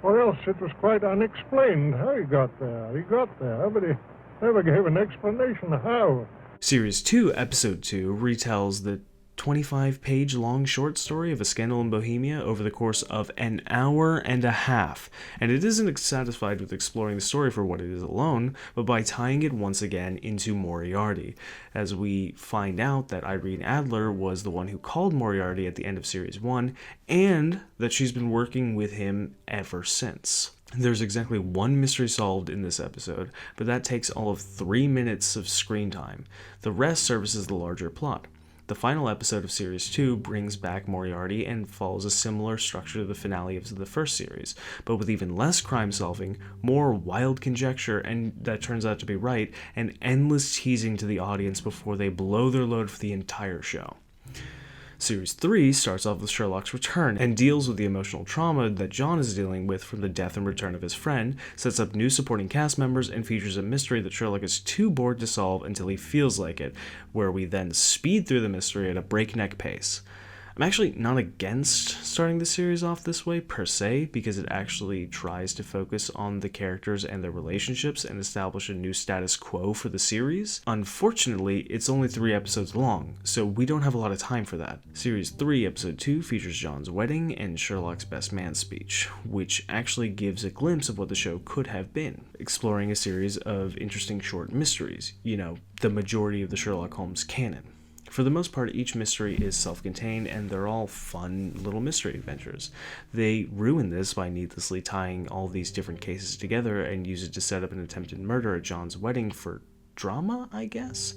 or else it was quite unexplained how he got there. But he never gave an explanation how.
Series 2, Episode 2 retells the 25-page long short story of a scandal in Bohemia over the course of an hour and a half, and it isn't satisfied with exploring the story for what it is alone, but by tying it once again into Moriarty, as we find out that Irene Adler was the one who called Moriarty at the end of Series 1, and that she's been working with him ever since. There's exactly one mystery solved in this episode, but that takes all of 3 minutes of screen time. The rest services the larger plot. The final episode of Series 2 brings back Moriarty and follows a similar structure to the finale of the first series, but with even less crime solving, more wild conjecture, and that turns out to be right, and endless teasing to the audience before they blow their load for the entire show. Series 3 starts off with Sherlock's return and deals with the emotional trauma that John is dealing with from the death and return of his friend, sets up new supporting cast members, and features a mystery that Sherlock is too bored to solve until he feels like it, where we then speed through the mystery at a breakneck pace. I'm actually not against starting the series off this way per se, because it actually tries to focus on the characters and their relationships and establish a new status quo for the series. Unfortunately, it's only 3 episodes long, so we don't have a lot of time for that. Series 3, Episode 2 features John's wedding and Sherlock's best man speech, which actually gives a glimpse of what the show could have been, exploring a series of interesting short mysteries, the majority of the Sherlock Holmes canon. For the most part, each mystery is self-contained, and they're all fun little mystery adventures. They ruin this by needlessly tying all these different cases together and use it to set up an attempted murder at John's wedding for drama, I guess?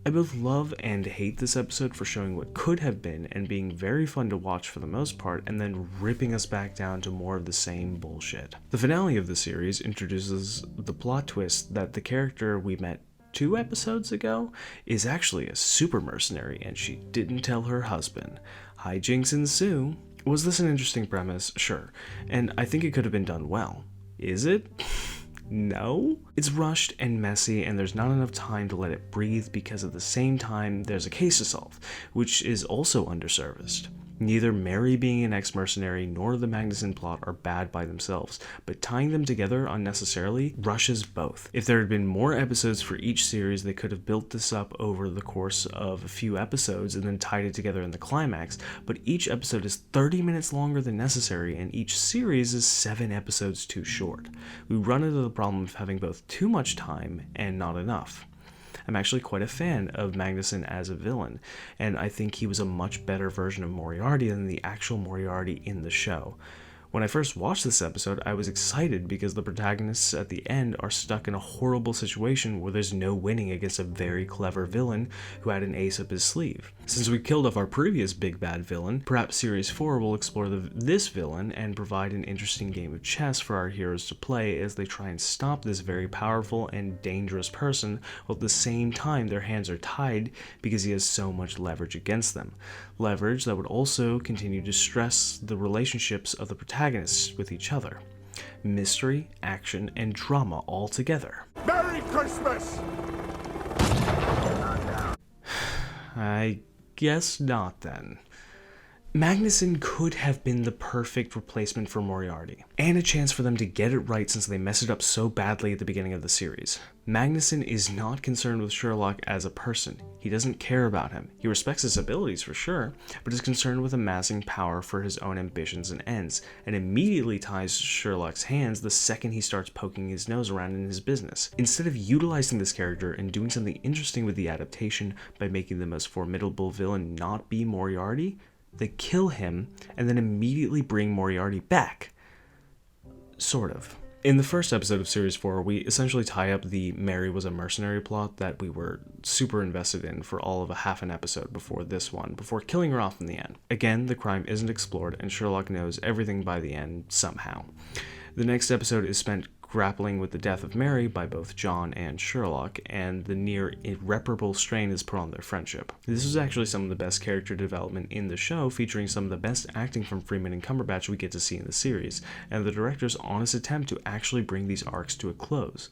I both love and hate this episode for showing what could have been and being very fun to watch for the most part, and then ripping us back down to more of the same bullshit. The finale of the series introduces the plot twist that the character we met 2 episodes ago is actually a super mercenary, and she didn't tell her husband. Hijinks ensue. Was this an interesting premise? Sure, and I think it could have been done well. Is it? No? It's rushed and messy, and there's not enough time to let it breathe because at the same time there's a case to solve, which is also underserviced. Neither Mary being an ex-mercenary nor the Magnuson plot are bad by themselves, but tying them together unnecessarily rushes both. If there had been more episodes for each series, they could have built this up over the course of a few episodes and then tied it together in the climax, but each episode is 30 minutes longer than necessary, and each series is 7 episodes too short. We run into the problem of having both too much time and not enough. I'm actually quite a fan of Magnuson as a villain, and I think he was a much better version of Moriarty than the actual Moriarty in the show. When I first watched this episode, I was excited because the protagonists at the end are stuck in a horrible situation where there's no winning against a very clever villain who had an ace up his sleeve. Since we killed off our previous big bad villain, perhaps Series 4 will explore this villain and provide an interesting game of chess for our heroes to play as they try and stop this very powerful and dangerous person, while at the same time their hands are tied because he has so much leverage against them. Leverage that would also continue to stress the relationships of the protagonists with each other. Mystery, action, and drama all together.
Merry Christmas!
I guess not then. Magnuson could have been the perfect replacement for Moriarty, and a chance for them to get it right since they messed it up so badly at the beginning of the series. Magnuson is not concerned with Sherlock as a person. He doesn't care about him. He respects his abilities for sure, but is concerned with amassing power for his own ambitions and ends, and immediately ties Sherlock's hands the second he starts poking his nose around in his business. Instead of utilizing this character and doing something interesting with the adaptation by making the most formidable villain not be Moriarty, they kill him and then immediately bring Moriarty back. Sort of. In the first episode of Series 4, we essentially tie up the Mary was a mercenary plot that we were super invested in for all of a half an episode before this one, before killing her off in the end. Again, the crime isn't explored, and Sherlock knows everything by the end somehow. The next episode is spent grappling with the death of Mary by both John and Sherlock, and the near irreparable strain is put on their friendship. This is actually some of the best character development in the show, featuring some of the best acting from Freeman and Cumberbatch we get to see in the series, and the director's honest attempt to actually bring these arcs to a close.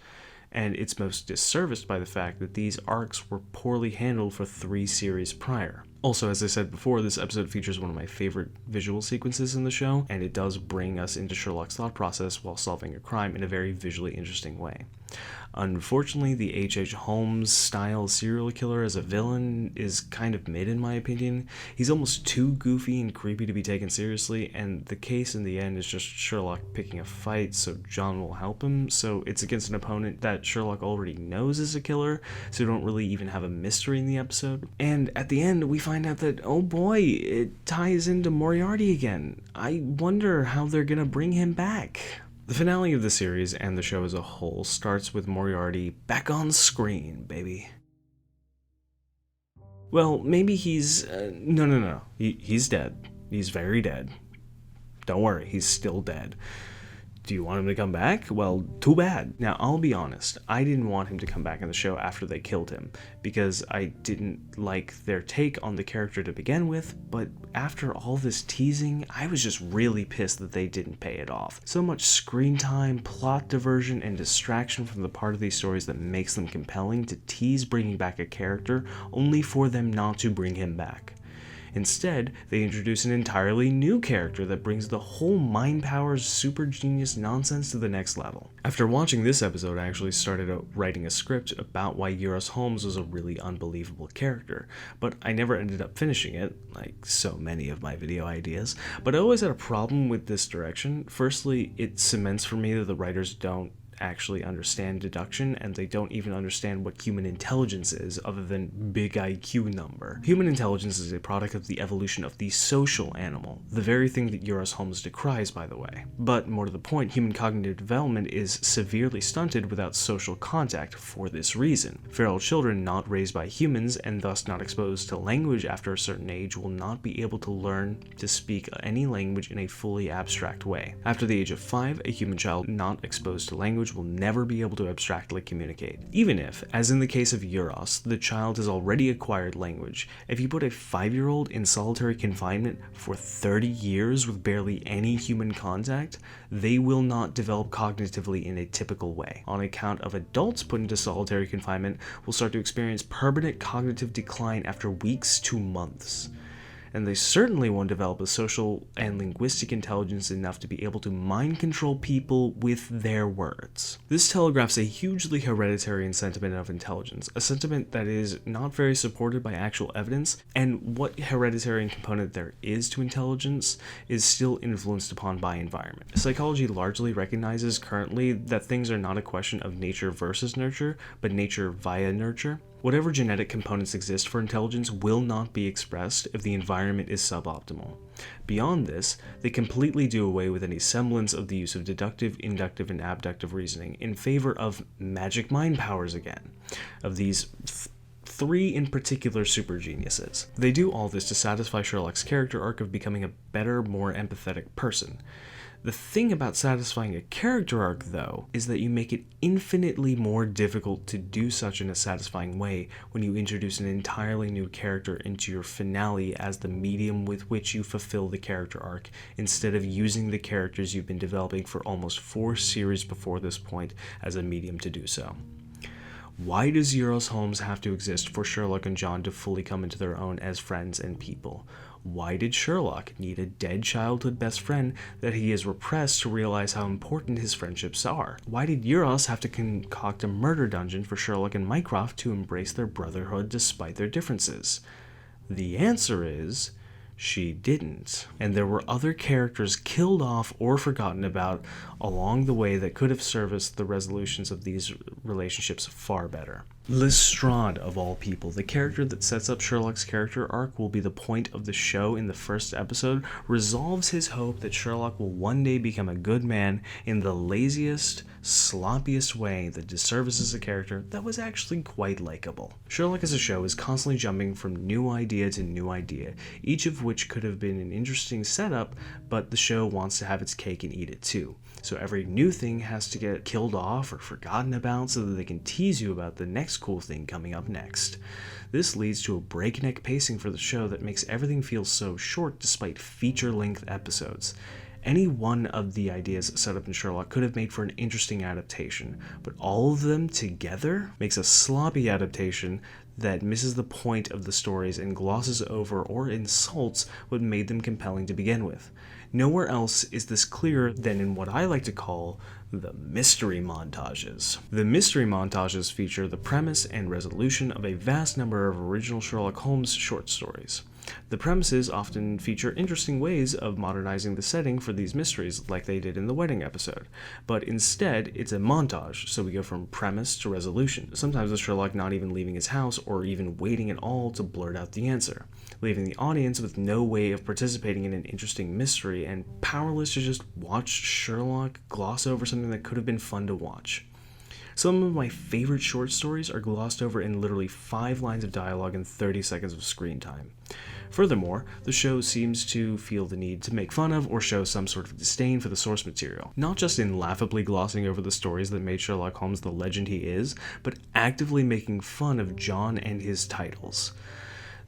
And it's most disserviced by the fact that these arcs were poorly handled for 3 series prior. Also, as I said before, this episode features one of my favorite visual sequences in the show, and it does bring us into Sherlock's thought process while solving a crime in a very visually interesting way. Unfortunately, the H.H. Holmes style serial killer as a villain is kind of mid in my opinion. He's almost too goofy and creepy to be taken seriously, and the case in the end is just Sherlock picking a fight so John will help him, so it's against an opponent that Sherlock already knows is a killer, so we don't really even have a mystery in the episode. And at the end, we find out that, oh boy, it ties into Moriarty again. I wonder how they're gonna bring him back. The finale of the series and the show as a whole starts with Moriarty back on screen, baby. Well, maybe he's... No. He's dead. He's very dead. Don't worry, he's still dead. Do you want him to come back? Well, too bad. Now, I'll be honest, I didn't want him to come back in the show after they killed him, because I didn't like their take on the character to begin with, but after all this teasing, I was just really pissed that they didn't pay it off. So much screen time, plot diversion, and distraction from the part of these stories that makes them compelling to tease bringing back a character, only for them not to bring him back. Instead, they introduce an entirely new character that brings the whole mind powers super genius nonsense to the next level. After watching this episode, I actually started out writing a script about why Sherlock Holmes was a really unbelievable character, but I never ended up finishing it, like so many of my video ideas. But I always had a problem with this direction. Firstly, it cements for me that the writers don't actually understand deduction, and they don't even understand what human intelligence is other than big IQ number. Human intelligence is a product of the evolution of the social animal, the very thing that Sherlock Holmes decries, by the way. But more to the point, human cognitive development is severely stunted without social contact for this reason. Feral children not raised by humans and thus not exposed to language after a certain age will not be able to learn to speak any language in a fully abstract way. After the age of 5, a human child not exposed to language will never be able to abstractly communicate. Even if, as in the case of Euros, the child has already acquired language, if you put a 5-year-old in solitary confinement for 30 years with barely any human contact, they will not develop cognitively in a typical way. On account of adults put into solitary confinement will start to experience permanent cognitive decline after weeks to months. And they certainly won't develop a social and linguistic intelligence enough to be able to mind control people with their words. This telegraphs a hugely hereditary sentiment of intelligence, a sentiment that is not very supported by actual evidence, and what hereditary component there is to intelligence is still influenced upon by environment. Psychology largely recognizes currently that things are not a question of nature versus nurture, but nature via nurture. Whatever genetic components exist for intelligence will not be expressed if the environment is suboptimal. Beyond this, they completely do away with any semblance of the use of deductive, inductive, and abductive reasoning in favor of magic mind powers again, of these 3 in particular super geniuses. They do all this to satisfy Sherlock's character arc of becoming a better, more empathetic person. The thing about satisfying a character arc, though, is that you make it infinitely more difficult to do such in a satisfying way when you introduce an entirely new character into your finale as the medium with which you fulfill the character arc, instead of using the characters you've been developing for almost 4 series before this point as a medium to do so. Why does Sherlock Holmes have to exist for Sherlock and John to fully come into their own as friends and people? Why did Sherlock need a dead childhood best friend that he has repressed to realize how important his friendships are? Why did Euros have to concoct a murder dungeon for Sherlock and Mycroft to embrace their brotherhood despite their differences? The answer is, she didn't. And there were other characters killed off or forgotten about along the way that could have serviced the resolutions of these relationships far better. Lestrade, of all people, the character that sets up Sherlock's character arc will be the point of the show in the first episode, resolves his hope that Sherlock will one day become a good man in the laziest, sloppiest way that disservices a character that was actually quite likable. Sherlock as a show is constantly jumping from new idea to new idea, each of which could have been an interesting setup, but the show wants to have its cake and eat it too. So every new thing has to get killed off or forgotten about so that they can tease you about the next cool thing coming up next. This leads to a breakneck pacing for the show that makes everything feel so short despite feature-length episodes. Any one of the ideas set up in Sherlock could have made for an interesting adaptation, but all of them together makes a sloppy adaptation that misses the point of the stories and glosses over or insults what made them compelling to begin with. Nowhere else is this clearer than in what I like to call the mystery montages. The mystery montages feature the premise and resolution of a vast number of original Sherlock Holmes short stories. The premises often feature interesting ways of modernizing the setting for these mysteries, like they did in the wedding episode, but instead it's a montage, so we go from premise to resolution, sometimes with Sherlock not even leaving his house or even waiting at all to blurt out the answer, leaving the audience with no way of participating in an interesting mystery and powerless to just watch Sherlock gloss over something that could have been fun to watch. Some of my favorite short stories are glossed over in literally 5 lines of dialogue and 30 seconds of screen time. Furthermore, the show seems to feel the need to make fun of or show some sort of disdain for the source material, not just in laughably glossing over the stories that made Sherlock Holmes the legend he is, but actively making fun of John and his titles.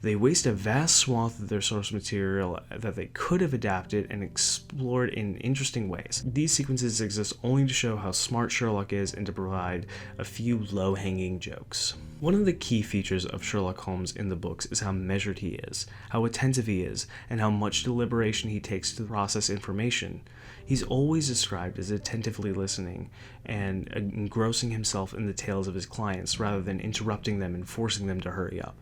They waste a vast swath of their source material that they could have adapted and explored in interesting ways. These sequences exist only to show how smart Sherlock is and to provide a few low-hanging jokes. One of the key features of Sherlock Holmes in the books is how measured he is, how attentive he is, and how much deliberation he takes to process information. He's always described as attentively listening and engrossing himself in the tales of his clients rather than interrupting them and forcing them to hurry up.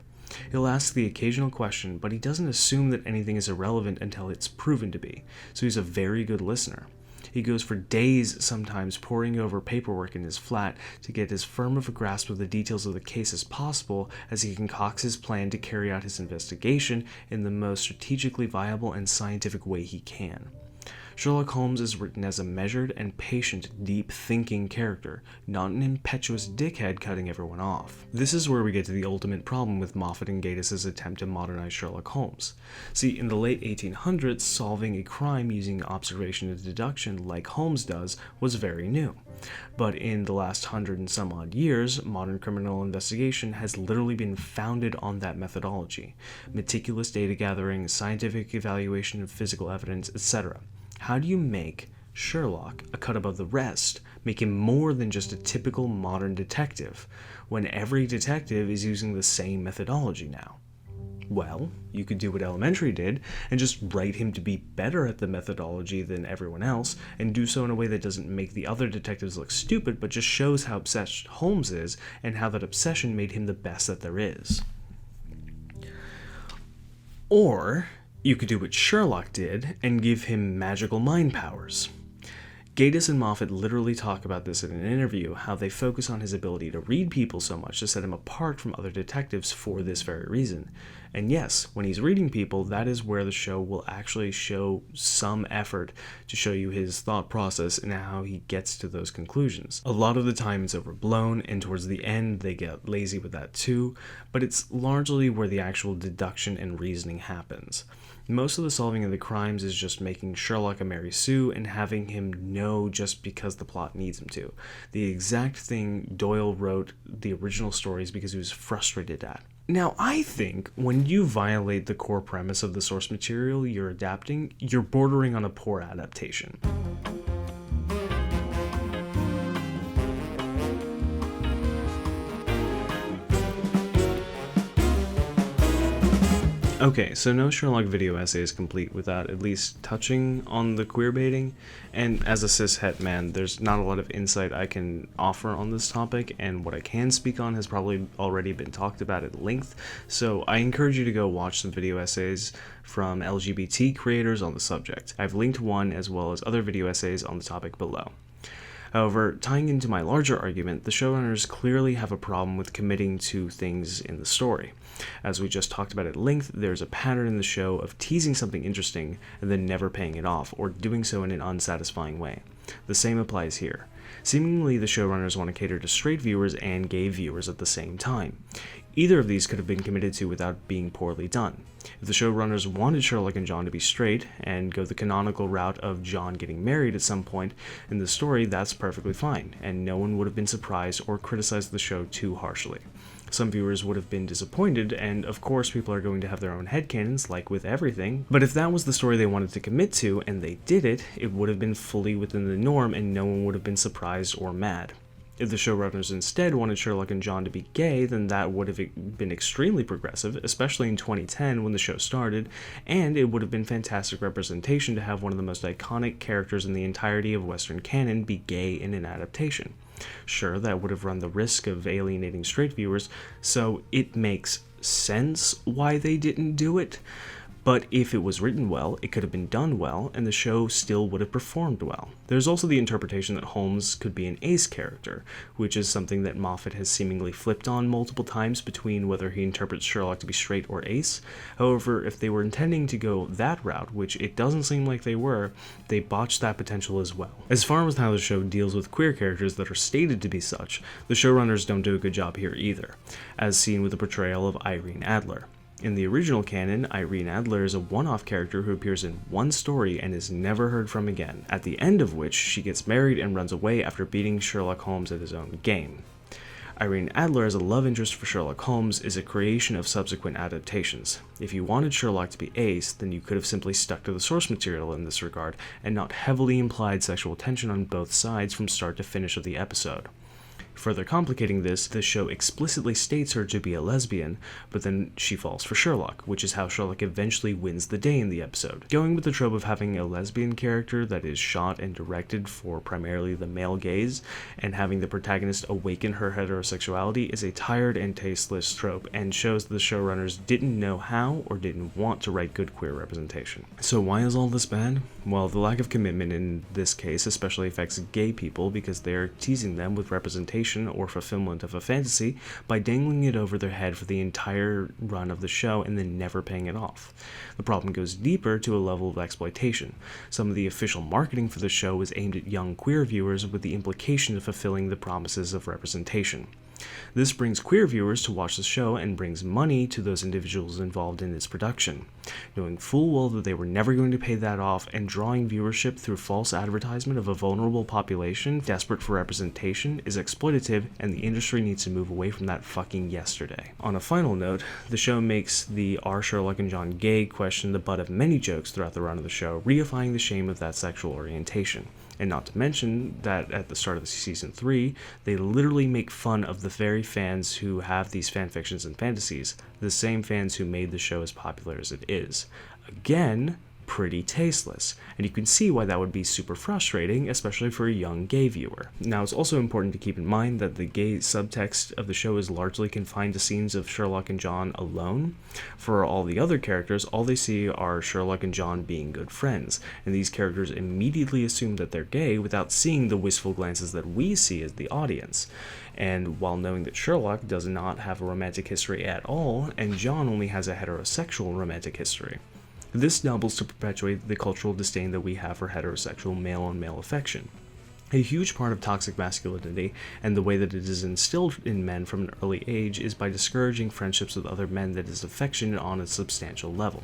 He'll ask the occasional question, but he doesn't assume that anything is irrelevant until it's proven to be, so he's a very good listener. He goes for days, sometimes poring over paperwork in his flat to get as firm of a grasp of the details of the case as possible as he concocts his plan to carry out his investigation in the most strategically viable and scientific way he can. Sherlock Holmes is written as a measured and patient, deep-thinking character, not an impetuous dickhead cutting everyone off. This is where we get to the ultimate problem with Moffat and Gatiss' attempt to modernize Sherlock Holmes. See, in the late 1800s, solving a crime using observation and deduction like Holmes does was very new. But in the last 100 and some odd years, modern criminal investigation has literally been founded on that methodology. Meticulous data gathering, scientific evaluation of physical evidence, etc. How do you make Sherlock a cut above the rest, make him more than just a typical modern detective, when every detective is using the same methodology now? Well, you could do what Elementary did, and just write him to be better at the methodology than everyone else, and do so in a way that doesn't make the other detectives look stupid, but just shows how obsessed Holmes is, and how that obsession made him the best that there is. Or you could do what Sherlock did and give him magical mind powers. Gatiss and Moffat literally talk about this in an interview, how they focus on his ability to read people so much to set him apart from other detectives for this very reason. And yes, when he's reading people, that is where the show will actually show some effort to show you his thought process and how he gets to those conclusions. A lot of the time it's overblown, and towards the end they get lazy with that too, but it's largely where the actual deduction and reasoning happens. Most of the solving of the crimes is just making Sherlock a Mary Sue and having him know just because the plot needs him to. The exact thing Doyle wrote the original stories because he was frustrated at. Now, I think when you violate the core premise of the source material you're adapting, you're bordering on a poor adaptation. Okay, so no Sherlock video essay is complete without at least touching on the queerbaiting, and as a cis-het man, there's not a lot of insight I can offer on this topic, and what I can speak on has probably already been talked about at length, so I encourage you to go watch some video essays from LGBT creators on the subject. I've linked one as well as other video essays on the topic below. However, tying into my larger argument, the showrunners clearly have a problem with committing to things in the story. As we just talked about at length, there's a pattern in the show of teasing something interesting and then never paying it off, or doing so in an unsatisfying way. The same applies here. Seemingly, the showrunners want to cater to straight viewers and gay viewers at the same time. Either of these could have been committed to without being poorly done. If the showrunners wanted Sherlock and John to be straight and go the canonical route of John getting married at some point in the story, that's perfectly fine, and no one would have been surprised or criticized the show too harshly. Some viewers would have been disappointed, and of course people are going to have their own headcanons, like with everything, but if that was the story they wanted to commit to, and they did it, it would have been fully within the norm and no one would have been surprised or mad. If the showrunners instead wanted Sherlock and John to be gay, then that would have been extremely progressive, especially in 2010 when the show started, and it would have been fantastic representation to have one of the most iconic characters in the entirety of Western canon be gay in an adaptation. Sure, that would have run the risk of alienating straight viewers, so it makes sense why they didn't do it. But if it was written well, it could have been done well, and the show still would have performed well. There's also the interpretation that Holmes could be an ace character, which is something that Moffat has seemingly flipped on multiple times between whether he interprets Sherlock to be straight or ace. However, if they were intending to go that route, which it doesn't seem like they were, they botched that potential as well. As far as how the show deals with queer characters that are stated to be such, the showrunners don't do a good job here either, as seen with the portrayal of Irene Adler. In the original canon, Irene Adler is a one-off character who appears in one story and is never heard from again, at the end of which she gets married and runs away after beating Sherlock Holmes at his own game. Irene Adler as a love interest for Sherlock Holmes is a creation of subsequent adaptations. If you wanted Sherlock to be ace, then you could have simply stuck to the source material in this regard, and not heavily implied sexual tension on both sides from start to finish of the episode. Further complicating this, the show explicitly states her to be a lesbian, but then she falls for Sherlock, which is how Sherlock eventually wins the day in the episode. Going with the trope of having a lesbian character that is shot and directed for primarily the male gaze, and having the protagonist awaken her heterosexuality is a tired and tasteless trope, and shows the showrunners didn't know how or didn't want to write good queer representation. So why is all this bad? Well, the lack of commitment in this case especially affects gay people because they are teasing them with representation or fulfillment of a fantasy by dangling it over their head for the entire run of the show and then never paying it off. The problem goes deeper to a level of exploitation. Some of the official marketing for the show was aimed at young queer viewers with the implication of fulfilling the promises of representation. This brings queer viewers to watch the show and brings money to those individuals involved in its production, knowing full well that they were never going to pay that off, and drawing viewership through false advertisement of a vulnerable population desperate for representation is exploitative, and the industry needs to move away from that fucking yesterday. On a final note, the show makes the "Are Sherlock and John gay?" question the butt of many jokes throughout the run of the show, reifying the shame of that sexual orientation. And not to mention that at the start of season 3, they literally make fun of the very fans who have these fanfictions and fantasies, the same fans who made the show as popular as it is. Again, pretty tasteless, and you can see why that would be super frustrating, especially for a young gay viewer. Now, it's also important to keep in mind that the gay subtext of the show is largely confined to scenes of Sherlock and John alone. For all the other characters, all they see are Sherlock and John being good friends, and these characters immediately assume that they're gay without seeing the wistful glances that we see as the audience. And while knowing that Sherlock does not have a romantic history at all, and John only has a heterosexual romantic history. This doubles to perpetuate the cultural disdain that we have for heterosexual male-on-male affection. A huge part of toxic masculinity and the way that it is instilled in men from an early age is by discouraging friendships with other men that is affectionate on a substantial level.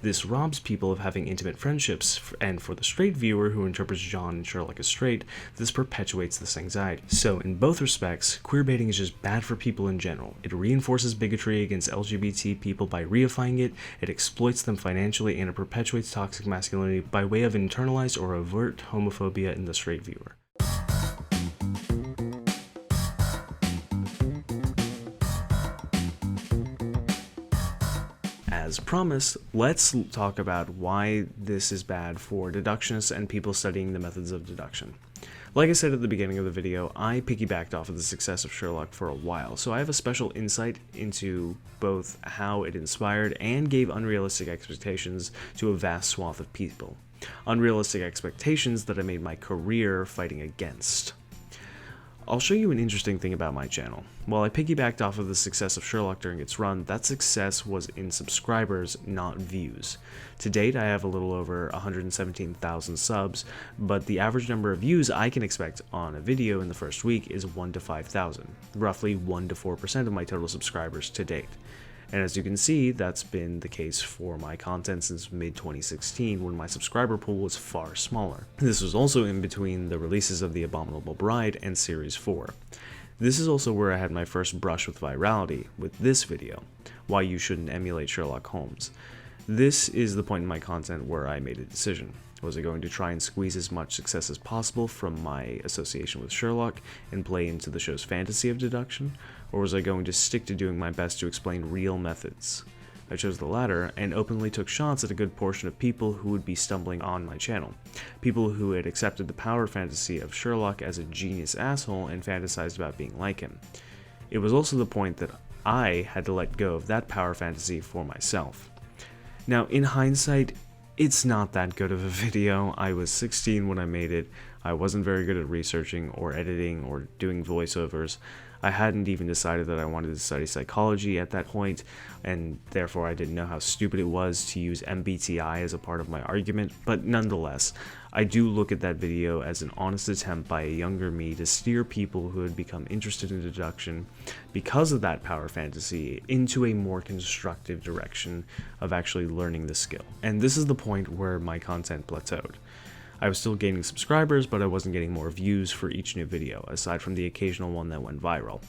This robs people of having intimate friendships, and for the straight viewer who interprets John and Sherlock as straight, this perpetuates this anxiety. So in both respects, queerbaiting is just bad for people in general. It reinforces bigotry against LGBT people by reifying it, it exploits them financially, and it perpetuates toxic masculinity by way of internalized or overt homophobia in the straight viewer. As promised, let's talk about why this is bad for deductionists and people studying the methods of deduction. Like I said at the beginning of the video, I piggybacked off of the success of Sherlock for a while, so I have a special insight into both how it inspired and gave unrealistic expectations to a vast swath of people. Unrealistic expectations that I made my career fighting against. I'll show you an interesting thing about my channel. While I piggybacked off of the success of Sherlock during its run, that success was in subscribers, not views. To date, I have a little over 117,000 subs, but the average number of views I can expect on a video in the first week is 1 to 5,000, roughly 1 to 4% of my total subscribers to date. And as you can see, that's been the case for my content since mid-2016, when my subscriber pool was far smaller. This was also in between the releases of The Abominable Bride and Series 4. This is also where I had my first brush with virality, with this video, Why You Shouldn't Emulate Sherlock Holmes. This is the point in my content where I made a decision. Was I going to try and squeeze as much success as possible from my association with Sherlock and play into the show's fantasy of deduction, or was I going to stick to doing my best to explain real methods? I chose the latter and openly took shots at a good portion of people who would be stumbling on my channel. People who had accepted the power fantasy of Sherlock as a genius asshole and fantasized about being like him. It was also the point that I had to let go of that power fantasy for myself. Now, in hindsight, it's not that good of a video. I was 16 when I made it. I wasn't very good at researching or editing or doing voiceovers. I hadn't even decided that I wanted to study psychology at that point, and therefore I didn't know how stupid it was to use MBTI as a part of my argument, but nonetheless, I do look at that video as an honest attempt by a younger me to steer people who had become interested in deduction because of that power fantasy into a more constructive direction of actually learning the skill. And this is the point where my content plateaued. I was still gaining subscribers, but I wasn't getting more views for each new video, aside from the occasional one that went viral.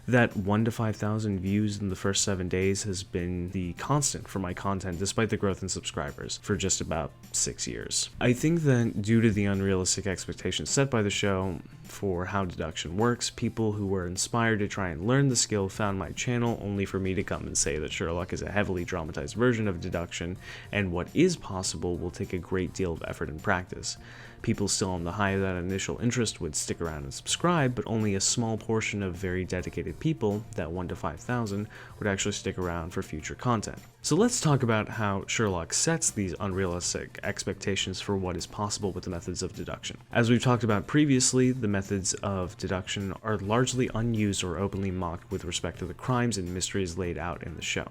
That 1 to 5,000 views in the first 7 days has been the constant for my content despite the growth in subscribers for just about 6 years. I think that due to the unrealistic expectations set by the show for how deduction works, people who were inspired to try and learn the skill found my channel only for me to come and say that Sherlock is a heavily dramatized version of deduction, and what is possible will take a great deal of effort and practice. People still on the high of that initial interest would stick around and subscribe, but only a small portion of very dedicated people, that 1 to 5,000, would actually stick around for future content. So let's talk about how Sherlock sets these unrealistic expectations for what is possible with the methods of deduction. As we've talked about previously, the methods of deduction are largely unused or openly mocked with respect to the crimes and mysteries laid out in the show.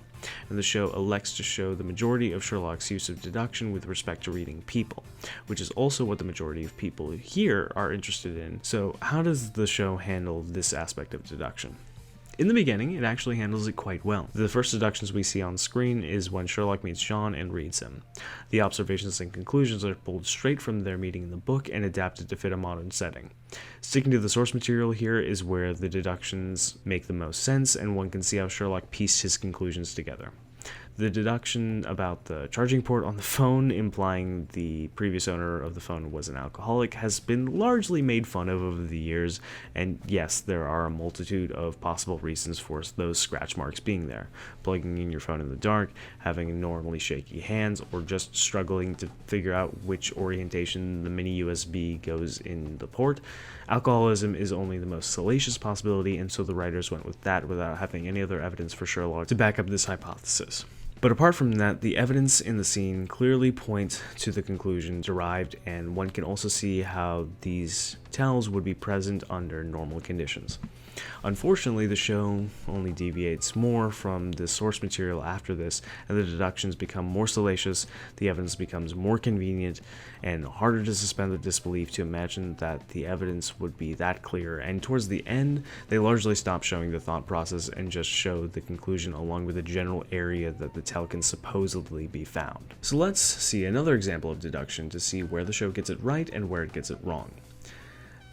And the show elects to show the majority of Sherlock's use of deduction with respect to reading people, which is also what the majority of people here are interested in. So how does the show handle this aspect of deduction? In the beginning, it actually handles it quite well. The first deductions we see on screen is when Sherlock meets John and reads him. The observations and conclusions are pulled straight from their meeting in the book and adapted to fit a modern setting. Sticking to the source material here is where the deductions make the most sense, and one can see how Sherlock pieced his conclusions together. The deduction about the charging port on the phone, implying the previous owner of the phone was an alcoholic, has been largely made fun of over the years, and yes, there are a multitude of possible reasons for those scratch marks being there. Plugging in your phone in the dark, having normally shaky hands, or just struggling to figure out which orientation the mini USB goes in the port. Alcoholism is only the most salacious possibility, and so the writers went with that without having any other evidence for Sherlock to back up this hypothesis. But apart from that, the evidence in the scene clearly points to the conclusion derived, and one can also see how these tells would be present under normal conditions. Unfortunately, the show only deviates more from the source material after this, and the deductions become more salacious, the evidence becomes more convenient, and harder to suspend the disbelief to imagine that the evidence would be that clear, and towards the end, they largely stop showing the thought process and just show the conclusion along with the general area that the tell can supposedly be found. So let's see another example of deduction to see where the show gets it right and where it gets it wrong.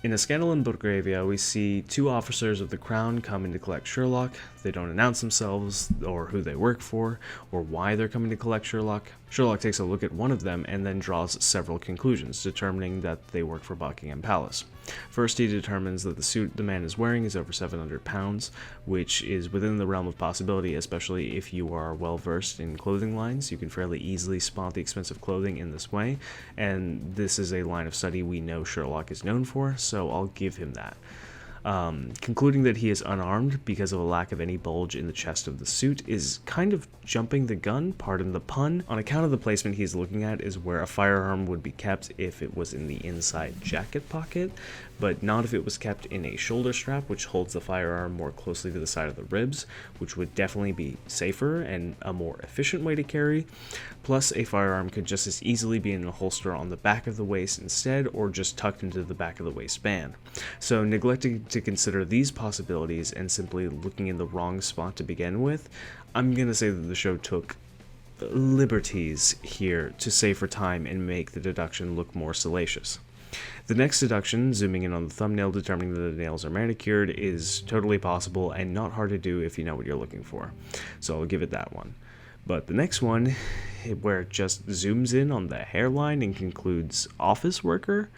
In A Scandal in Belgravia, we see two officers of the Crown coming to collect Sherlock. They don't announce themselves, or who they work for, or why they're coming to collect Sherlock. Sherlock takes a look at one of them and then draws several conclusions, determining that they work for Buckingham Palace. First, he determines that the suit the man is wearing is over 700 pounds, which is within the realm of possibility, especially if you are well versed in clothing lines. You can fairly easily spot the expensive clothing in this way, and this is a line of study we know Sherlock is known for, so I'll give him that. Concluding that he is unarmed because of a lack of any bulge in the chest of the suit is kind of jumping the gun, pardon the pun. On account of the placement he's looking at is where a firearm would be kept if it was in the inside jacket pocket, but not if it was kept in a shoulder strap, which holds the firearm more closely to the side of the ribs, which would definitely be safer and a more efficient way to carry. Plus, a firearm could just as easily be in a holster on the back of the waist instead, or just tucked into the back of the waistband. So neglecting to consider these possibilities and simply looking in the wrong spot to begin with, I'm gonna say that the show took liberties here to save for time and make the deduction look more salacious. The next deduction, zooming in on the thumbnail, determining that the nails are manicured, is totally possible and not hard to do if you know what you're looking for, so I'll give it that one. But the next one, where it just zooms in on the hairline and concludes office worker,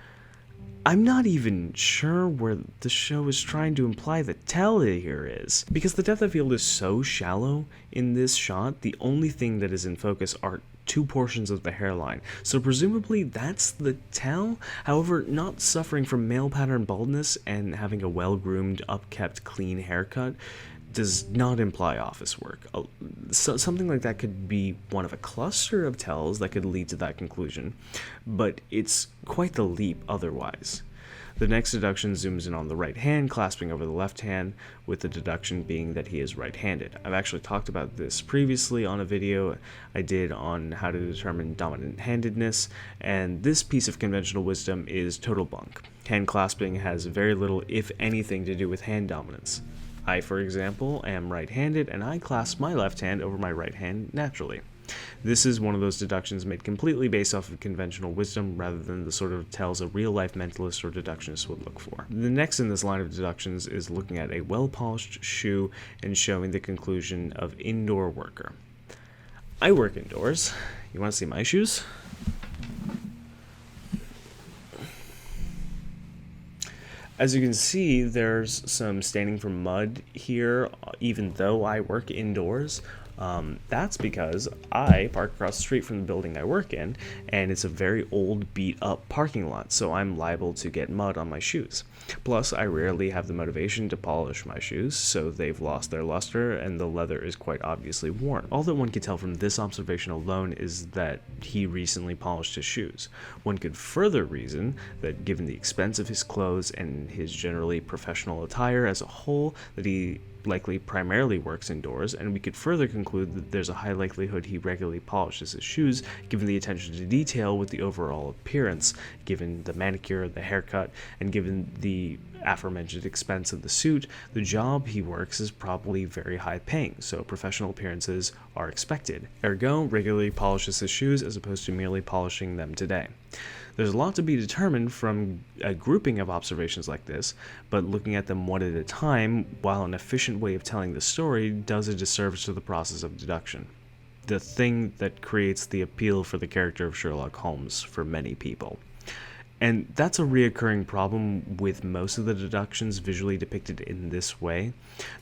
I'm not even sure where the show is trying to imply the tell here is. Because the depth of field is so shallow in this shot, the only thing that is in focus are two portions of the hairline. So presumably that's the tell. However, not suffering from male pattern baldness and having a well-groomed, upkept, clean haircut does not imply office work. So something like that could be one of a cluster of tells that could lead to that conclusion, but it's quite the leap otherwise. The next deduction zooms in on the right hand, clasping over the left hand, with the deduction being that he is right-handed. I've actually talked about this previously on a video I did on how to determine dominant-handedness, and this piece of conventional wisdom is total bunk. Hand clasping has very little, if anything, to do with hand dominance. I, for example, am right-handed, and I clasp my left hand over my right hand naturally. This is one of those deductions made completely based off of conventional wisdom rather than the sort of tells a real-life mentalist or deductionist would look for. The next in this line of deductions is looking at a well-polished shoe and showing the conclusion of indoor worker. I work indoors. You want to see my shoes? As you can see, there's some staining from mud here, even though I work indoors. That's because I park across the street from the building I work in, and it's a very old, beat-up parking lot, so I'm liable to get mud on my shoes. Plus, I rarely have the motivation to polish my shoes, so they've lost their luster, and the leather is quite obviously worn. All that one can tell from this observation alone is that he recently polished his shoes. One could further reason that given the expense of his clothes and his generally professional attire as a whole, that he likely primarily works indoors, and we could further conclude that there's a high likelihood he regularly polishes his shoes, given the attention to detail with the overall appearance, given the manicure, the haircut, and given the aforementioned expense of the suit. The job he works is probably very high paying, so professional appearances are expected. Ergo, regularly polishes his shoes as opposed to merely polishing them today. There's a lot to be determined from a grouping of observations like this, but looking at them one at a time, while an efficient way of telling the story, does a disservice to the process of deduction. The thing that creates the appeal for the character of Sherlock Holmes for many people. And that's a reoccurring problem with most of the deductions visually depicted in this way.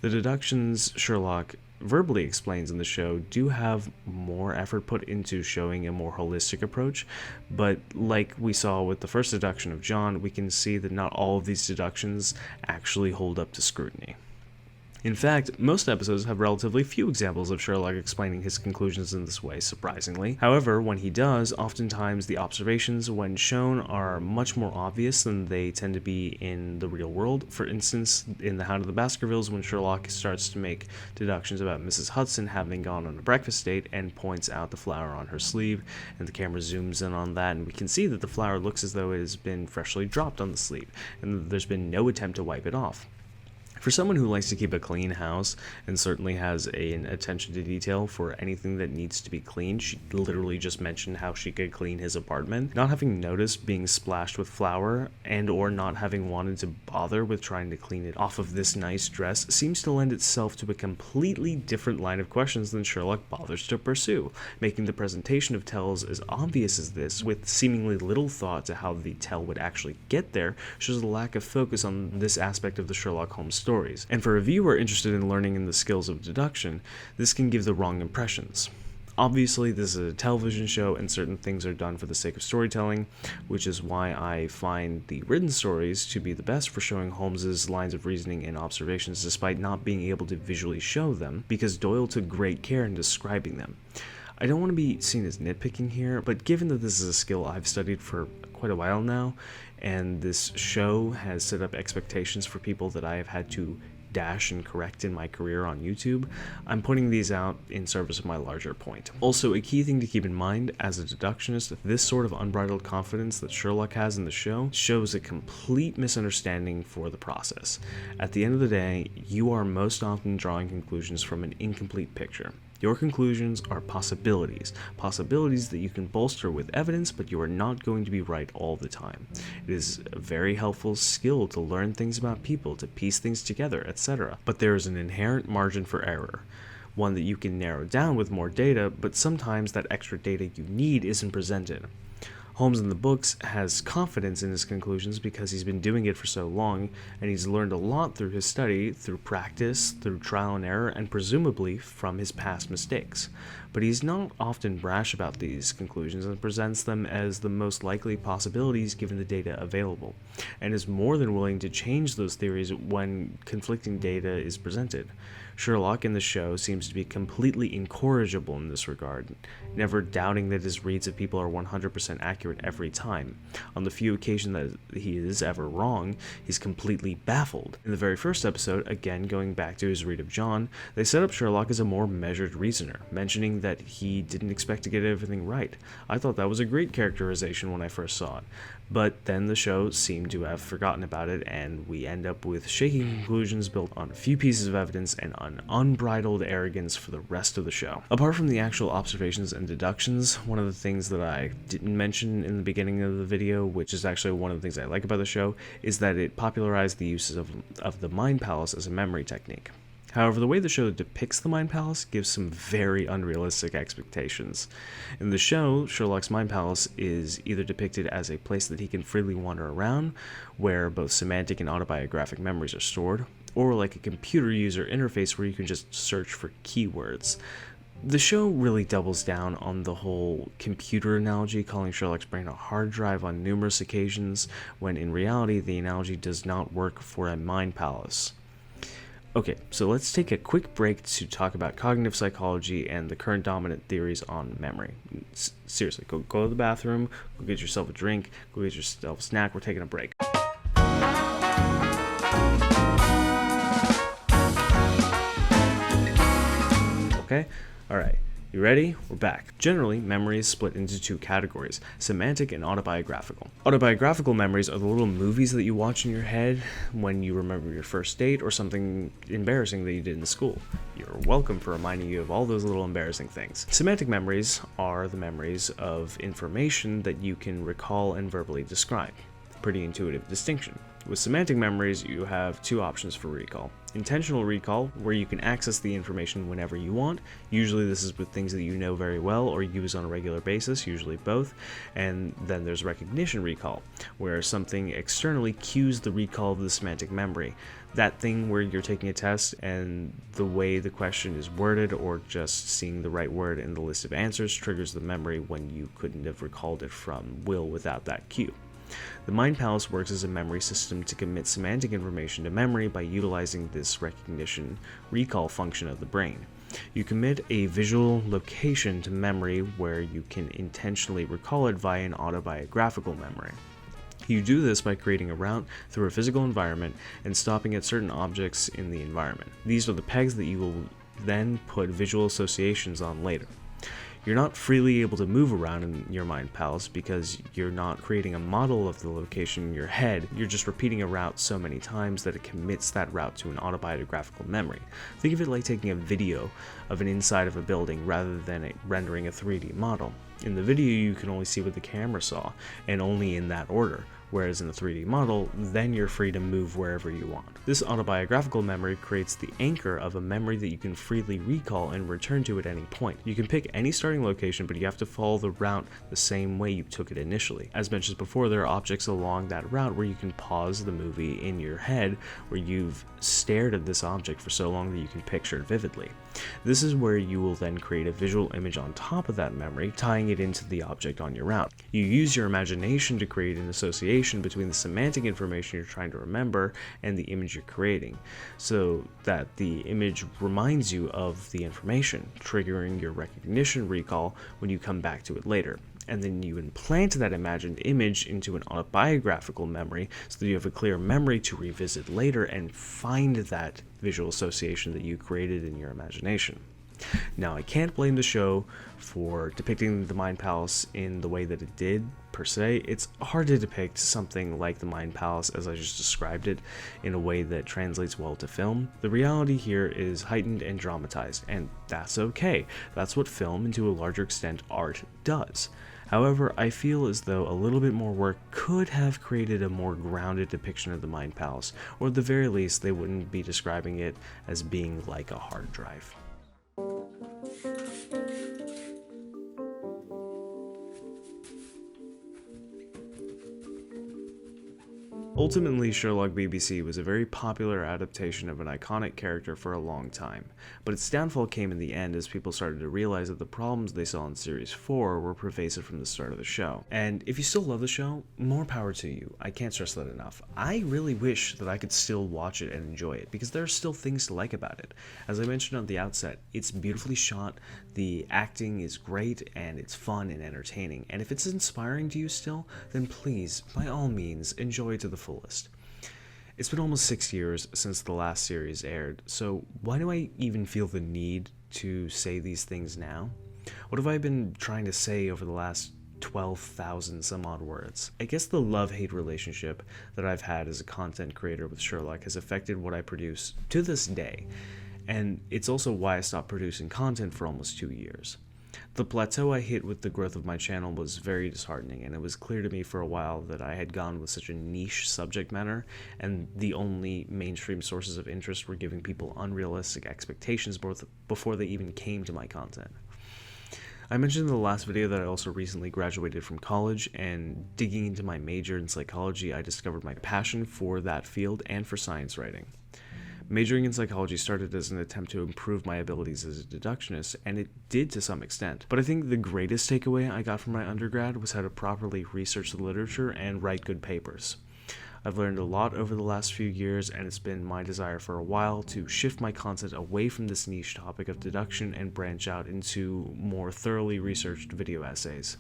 The deductions Sherlock verbally explains in the show do have more effort put into showing a more holistic approach, but like we saw with the first deduction of John, we can see that not all of these deductions actually hold up to scrutiny. In fact, most episodes have relatively few examples of Sherlock explaining his conclusions in this way, surprisingly. However, when he does, oftentimes the observations, when shown, are much more obvious than they tend to be in the real world. For instance, in The Hound of the Baskervilles, when Sherlock starts to make deductions about Mrs. Hudson having gone on a breakfast date and points out the flower on her sleeve, and the camera zooms in on that, and we can see that the flower looks as though it has been freshly dropped on the sleeve, and there's been no attempt to wipe it off. For someone who likes to keep a clean house and certainly has an attention to detail for anything that needs to be cleaned, she literally just mentioned how she could clean his apartment. Not having noticed being splashed with flour and or not having wanted to bother with trying to clean it off of this nice dress seems to lend itself to a completely different line of questions than Sherlock bothers to pursue. Making the presentation of tells as obvious as this, with seemingly little thought to how the tell would actually get there, shows a lack of focus on this aspect of the Sherlock Holmes stories. And for a viewer interested in learning in the skills of deduction, this can give the wrong impressions. Obviously, this is a television show and certain things are done for the sake of storytelling, which is why I find the written stories to be the best for showing Holmes's lines of reasoning and observations despite not being able to visually show them, because Doyle took great care in describing them. I don't want to be seen as nitpicking here, but given that this is a skill I've studied for quite a while now, and this show has set up expectations for people that I have had to dash and correct in my career on YouTube, I'm putting these out in service of my larger point. Also, a key thing to keep in mind as a deductionist, this sort of unbridled confidence that Sherlock has in the show shows a complete misunderstanding for the process. At the end of the day, you are most often drawing conclusions from an incomplete picture. Your conclusions are possibilities that you can bolster with evidence, but you are not going to be right all the time. It is a very helpful skill to learn things about people, to piece things together, etc. But there is an inherent margin for error, one that you can narrow down with more data, but sometimes that extra data you need isn't presented. Holmes in the books has confidence in his conclusions because he's been doing it for so long, and he's learned a lot through his study, through practice, through trial and error, and presumably from his past mistakes. But he's not often brash about these conclusions and presents them as the most likely possibilities given the data available, and is more than willing to change those theories when conflicting data is presented. Sherlock in the show seems to be completely incorrigible in this regard, never doubting that his reads of people are 100% accurate every time. On the few occasions that he is ever wrong, he's completely baffled. In the very first episode, again going back to his read of John, they set up Sherlock as a more measured reasoner, mentioning that he didn't expect to get everything right. I thought that was a great characterization when I first saw it. But then the show seemed to have forgotten about it, and we end up with shaky conclusions built on a few pieces of evidence and on unbridled arrogance for the rest of the show. Apart from the actual observations and deductions, one of the things that I didn't mention in the beginning of the video, which is actually one of the things I like about the show, is that it popularized the uses of the Mind Palace as a memory technique. However, the way the show depicts the Mind Palace gives some very unrealistic expectations. In the show, Sherlock's Mind Palace is either depicted as a place that he can freely wander around, where both semantic and autobiographic memories are stored, or like a computer user interface where you can just search for keywords. The show really doubles down on the whole computer analogy, calling Sherlock's brain a hard drive on numerous occasions, when in reality the analogy does not work for a mind palace. Okay, so let's take a quick break to talk about cognitive psychology and the current dominant theories on memory. Seriously, go to the bathroom, go get yourself a drink, go get yourself a snack, we're taking a break. Okay? Alright, you ready? We're back. Generally, memory is split into two categories, semantic and autobiographical. Autobiographical memories are the little movies that you watch in your head when you remember your first date or something embarrassing that you did in school. You're welcome for reminding you of all those little embarrassing things. Semantic memories are the memories of information that you can recall and verbally describe. Pretty intuitive distinction. With semantic memories, you have two options for recall. Intentional recall, where you can access the information whenever you want. Usually this is with things that you know very well or use on a regular basis, usually both. And then there's recognition recall, where something externally cues the recall of the semantic memory. That thing where you're taking a test and the way the question is worded or just seeing the right word in the list of answers triggers the memory when you couldn't have recalled it from will without that cue. The mind palace works as a memory system to commit semantic information to memory by utilizing this recognition recall function of the brain. You commit a visual location to memory where you can intentionally recall it via an autobiographical memory. You do this by creating a route through a physical environment and stopping at certain objects in the environment. These are the pegs that you will then put visual associations on later. You're not freely able to move around in your mind palace because you're not creating a model of the location in your head, you're just repeating a route so many times that it commits that route to an autobiographical memory. Think of it like taking a video of an inside of a building rather than rendering a 3D model. In the video you can only see what the camera saw, and only in that order. Whereas in a 3D model, then you're free to move wherever you want. This autobiographical memory creates the anchor of a memory that you can freely recall and return to at any point. You can pick any starting location, but you have to follow the route the same way you took it initially. As mentioned before, there are objects along that route where you can pause the movie in your head, where you've stared at this object for so long that you can picture it vividly. This is where you will then create a visual image on top of that memory, tying it into the object on your route. You use your imagination to create an association between the semantic information you're trying to remember and the image you're creating, so that the image reminds you of the information, triggering your recognition recall when you come back to it later. And then you implant that imagined image into an autobiographical memory so that you have a clear memory to revisit later and find that visual association that you created in your imagination. Now, I can't blame the show for depicting the Mind Palace in the way that it did, per se. It's hard to depict something like the Mind Palace as I just described it in a way that translates well to film. The reality here is heightened and dramatized, and that's okay. That's what film, and to a larger extent art, does. However, I feel as though a little bit more work could have created a more grounded depiction of the Mind Palace, or at the very least they wouldn't be describing it as being like a hard drive. Ultimately, Sherlock BBC was a very popular adaptation of an iconic character for a long time, but its downfall came in the end as people started to realize that the problems they saw in Series 4 were pervasive from the start of the show. And if you still love the show, more power to you. I can't stress that enough. I really wish that I could still watch it and enjoy it, because there are still things to like about it. As I mentioned at the outset, it's beautifully shot, the acting is great, and it's fun and entertaining. And if it's inspiring to you still, then please, by all means, enjoy it to the fullest. It's been almost 6 years since the last series aired, so why do I even feel the need to say these things now? What have I been trying to say over the last 12,000 some odd words? I guess the love-hate relationship that I've had as a content creator with Sherlock has affected what I produce to this day, and it's also why I stopped producing content for almost 2 years. The plateau I hit with the growth of my channel was very disheartening, and it was clear to me for a while that I had gone with such a niche subject matter, and the only mainstream sources of interest were giving people unrealistic expectations before they even came to my content. I mentioned in the last video that I also recently graduated from college, and digging into my major in psychology, I discovered my passion for that field and for science writing. Majoring in psychology started as an attempt to improve my abilities as a deductionist, and it did to some extent. But I think the greatest takeaway I got from my undergrad was how to properly research the literature and write good papers. I've learned a lot over the last few years, and it's been my desire for a while to shift my content away from this niche topic of deduction and branch out into more thoroughly researched video essays.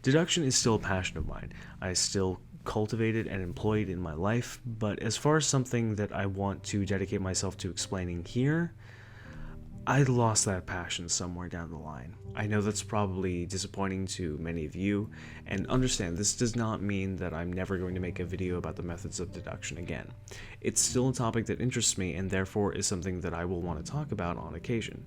Deduction is still a passion of mine. I still cultivate it and employ it in my life, but as far as something that I want to dedicate myself to explaining here, I lost that passion somewhere down the line. I know that's probably disappointing to many of you, and understand this does not mean that I'm never going to make a video about the methods of deduction again. It's still a topic that interests me and therefore is something that I will want to talk about on occasion.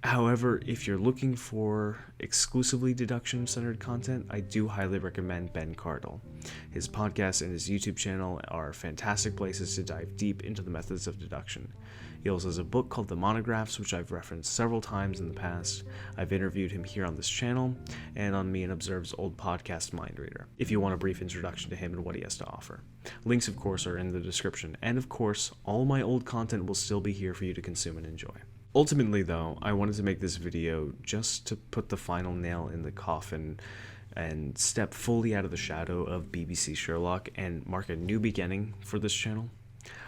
However, if you're looking for exclusively deduction-centered content, I do highly recommend Ben Cardle. His podcast and his YouTube channel are fantastic places to dive deep into the methods of deduction. He also has a book called The Monographs, which I've referenced several times in the past. I've interviewed him here on this channel, and on Me and Observe's old podcast, Mind Reader, if you want a brief introduction to him and what he has to offer. Links, of course, are in the description, and of course, all my old content will still be here for you to consume and enjoy. Ultimately, though, I wanted to make this video just to put the final nail in the coffin and step fully out of the shadow of BBC Sherlock and mark a new beginning for this channel.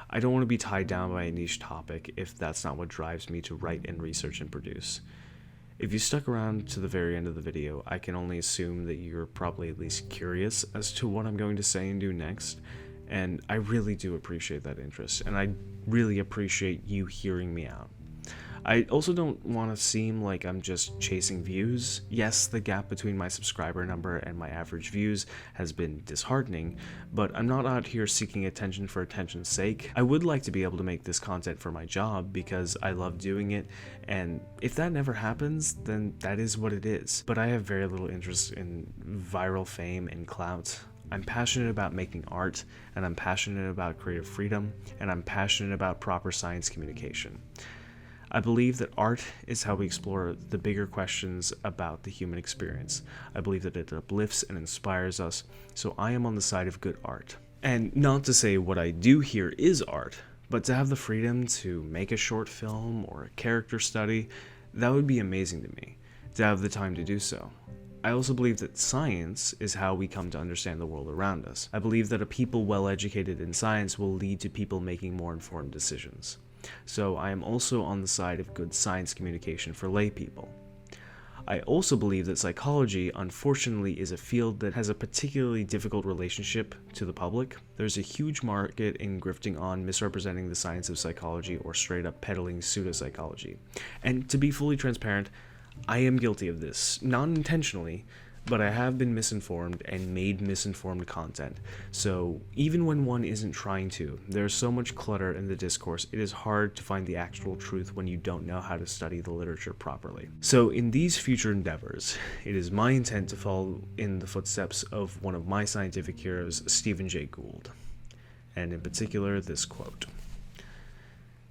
I don't want to be tied down by a niche topic if that's not what drives me to write and research and produce. If you stuck around to the very end of the video, I can only assume that you're probably at least curious as to what I'm going to say and do next, and I really do appreciate that interest, and I really appreciate you hearing me out. I also don't want to seem like I'm just chasing views. Yes, the gap between my subscriber number and my average views has been disheartening, but I'm not out here seeking attention for attention's sake. I would like to be able to make this content for my job because I love doing it, and if that never happens, then that is what it is. But I have very little interest in viral fame and clout. I'm passionate about making art, and I'm passionate about creative freedom, and I'm passionate about proper science communication. I believe that art is how we explore the bigger questions about the human experience. I believe that it uplifts and inspires us, so I am on the side of good art. And not to say what I do here is art, but to have the freedom to make a short film or a character study, that would be amazing to me, to have the time to do so. I also believe that science is how we come to understand the world around us. I believe that a people well educated in science will lead to people making more informed decisions. So I am also on the side of good science communication for lay people. I also believe that psychology, unfortunately, is a field that has a particularly difficult relationship to the public. There's a huge market in grifting on misrepresenting the science of psychology or straight up peddling pseudopsychology. And to be fully transparent, I am guilty of this, not intentionally, but I have been misinformed and made misinformed content. So even when one isn't trying to, there's so much clutter in the discourse, it is hard to find the actual truth when you don't know how to study the literature properly. So in these future endeavors, it is my intent to follow in the footsteps of one of my scientific heroes, Stephen Jay Gould, and in particular this quote: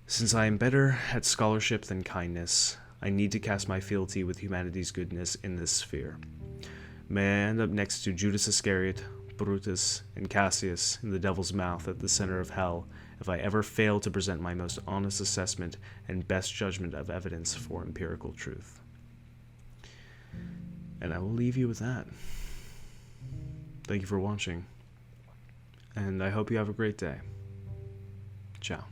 "Since I am better at scholarship than kindness, I need to cast my fealty with humanity's goodness in this sphere. May I end up next to Judas Iscariot, Brutus, and Cassius in the devil's mouth at the center of hell if I ever fail to present my most honest assessment and best judgment of evidence for empirical truth." And I will leave you with that. Thank you for watching, and I hope you have a great day. Ciao.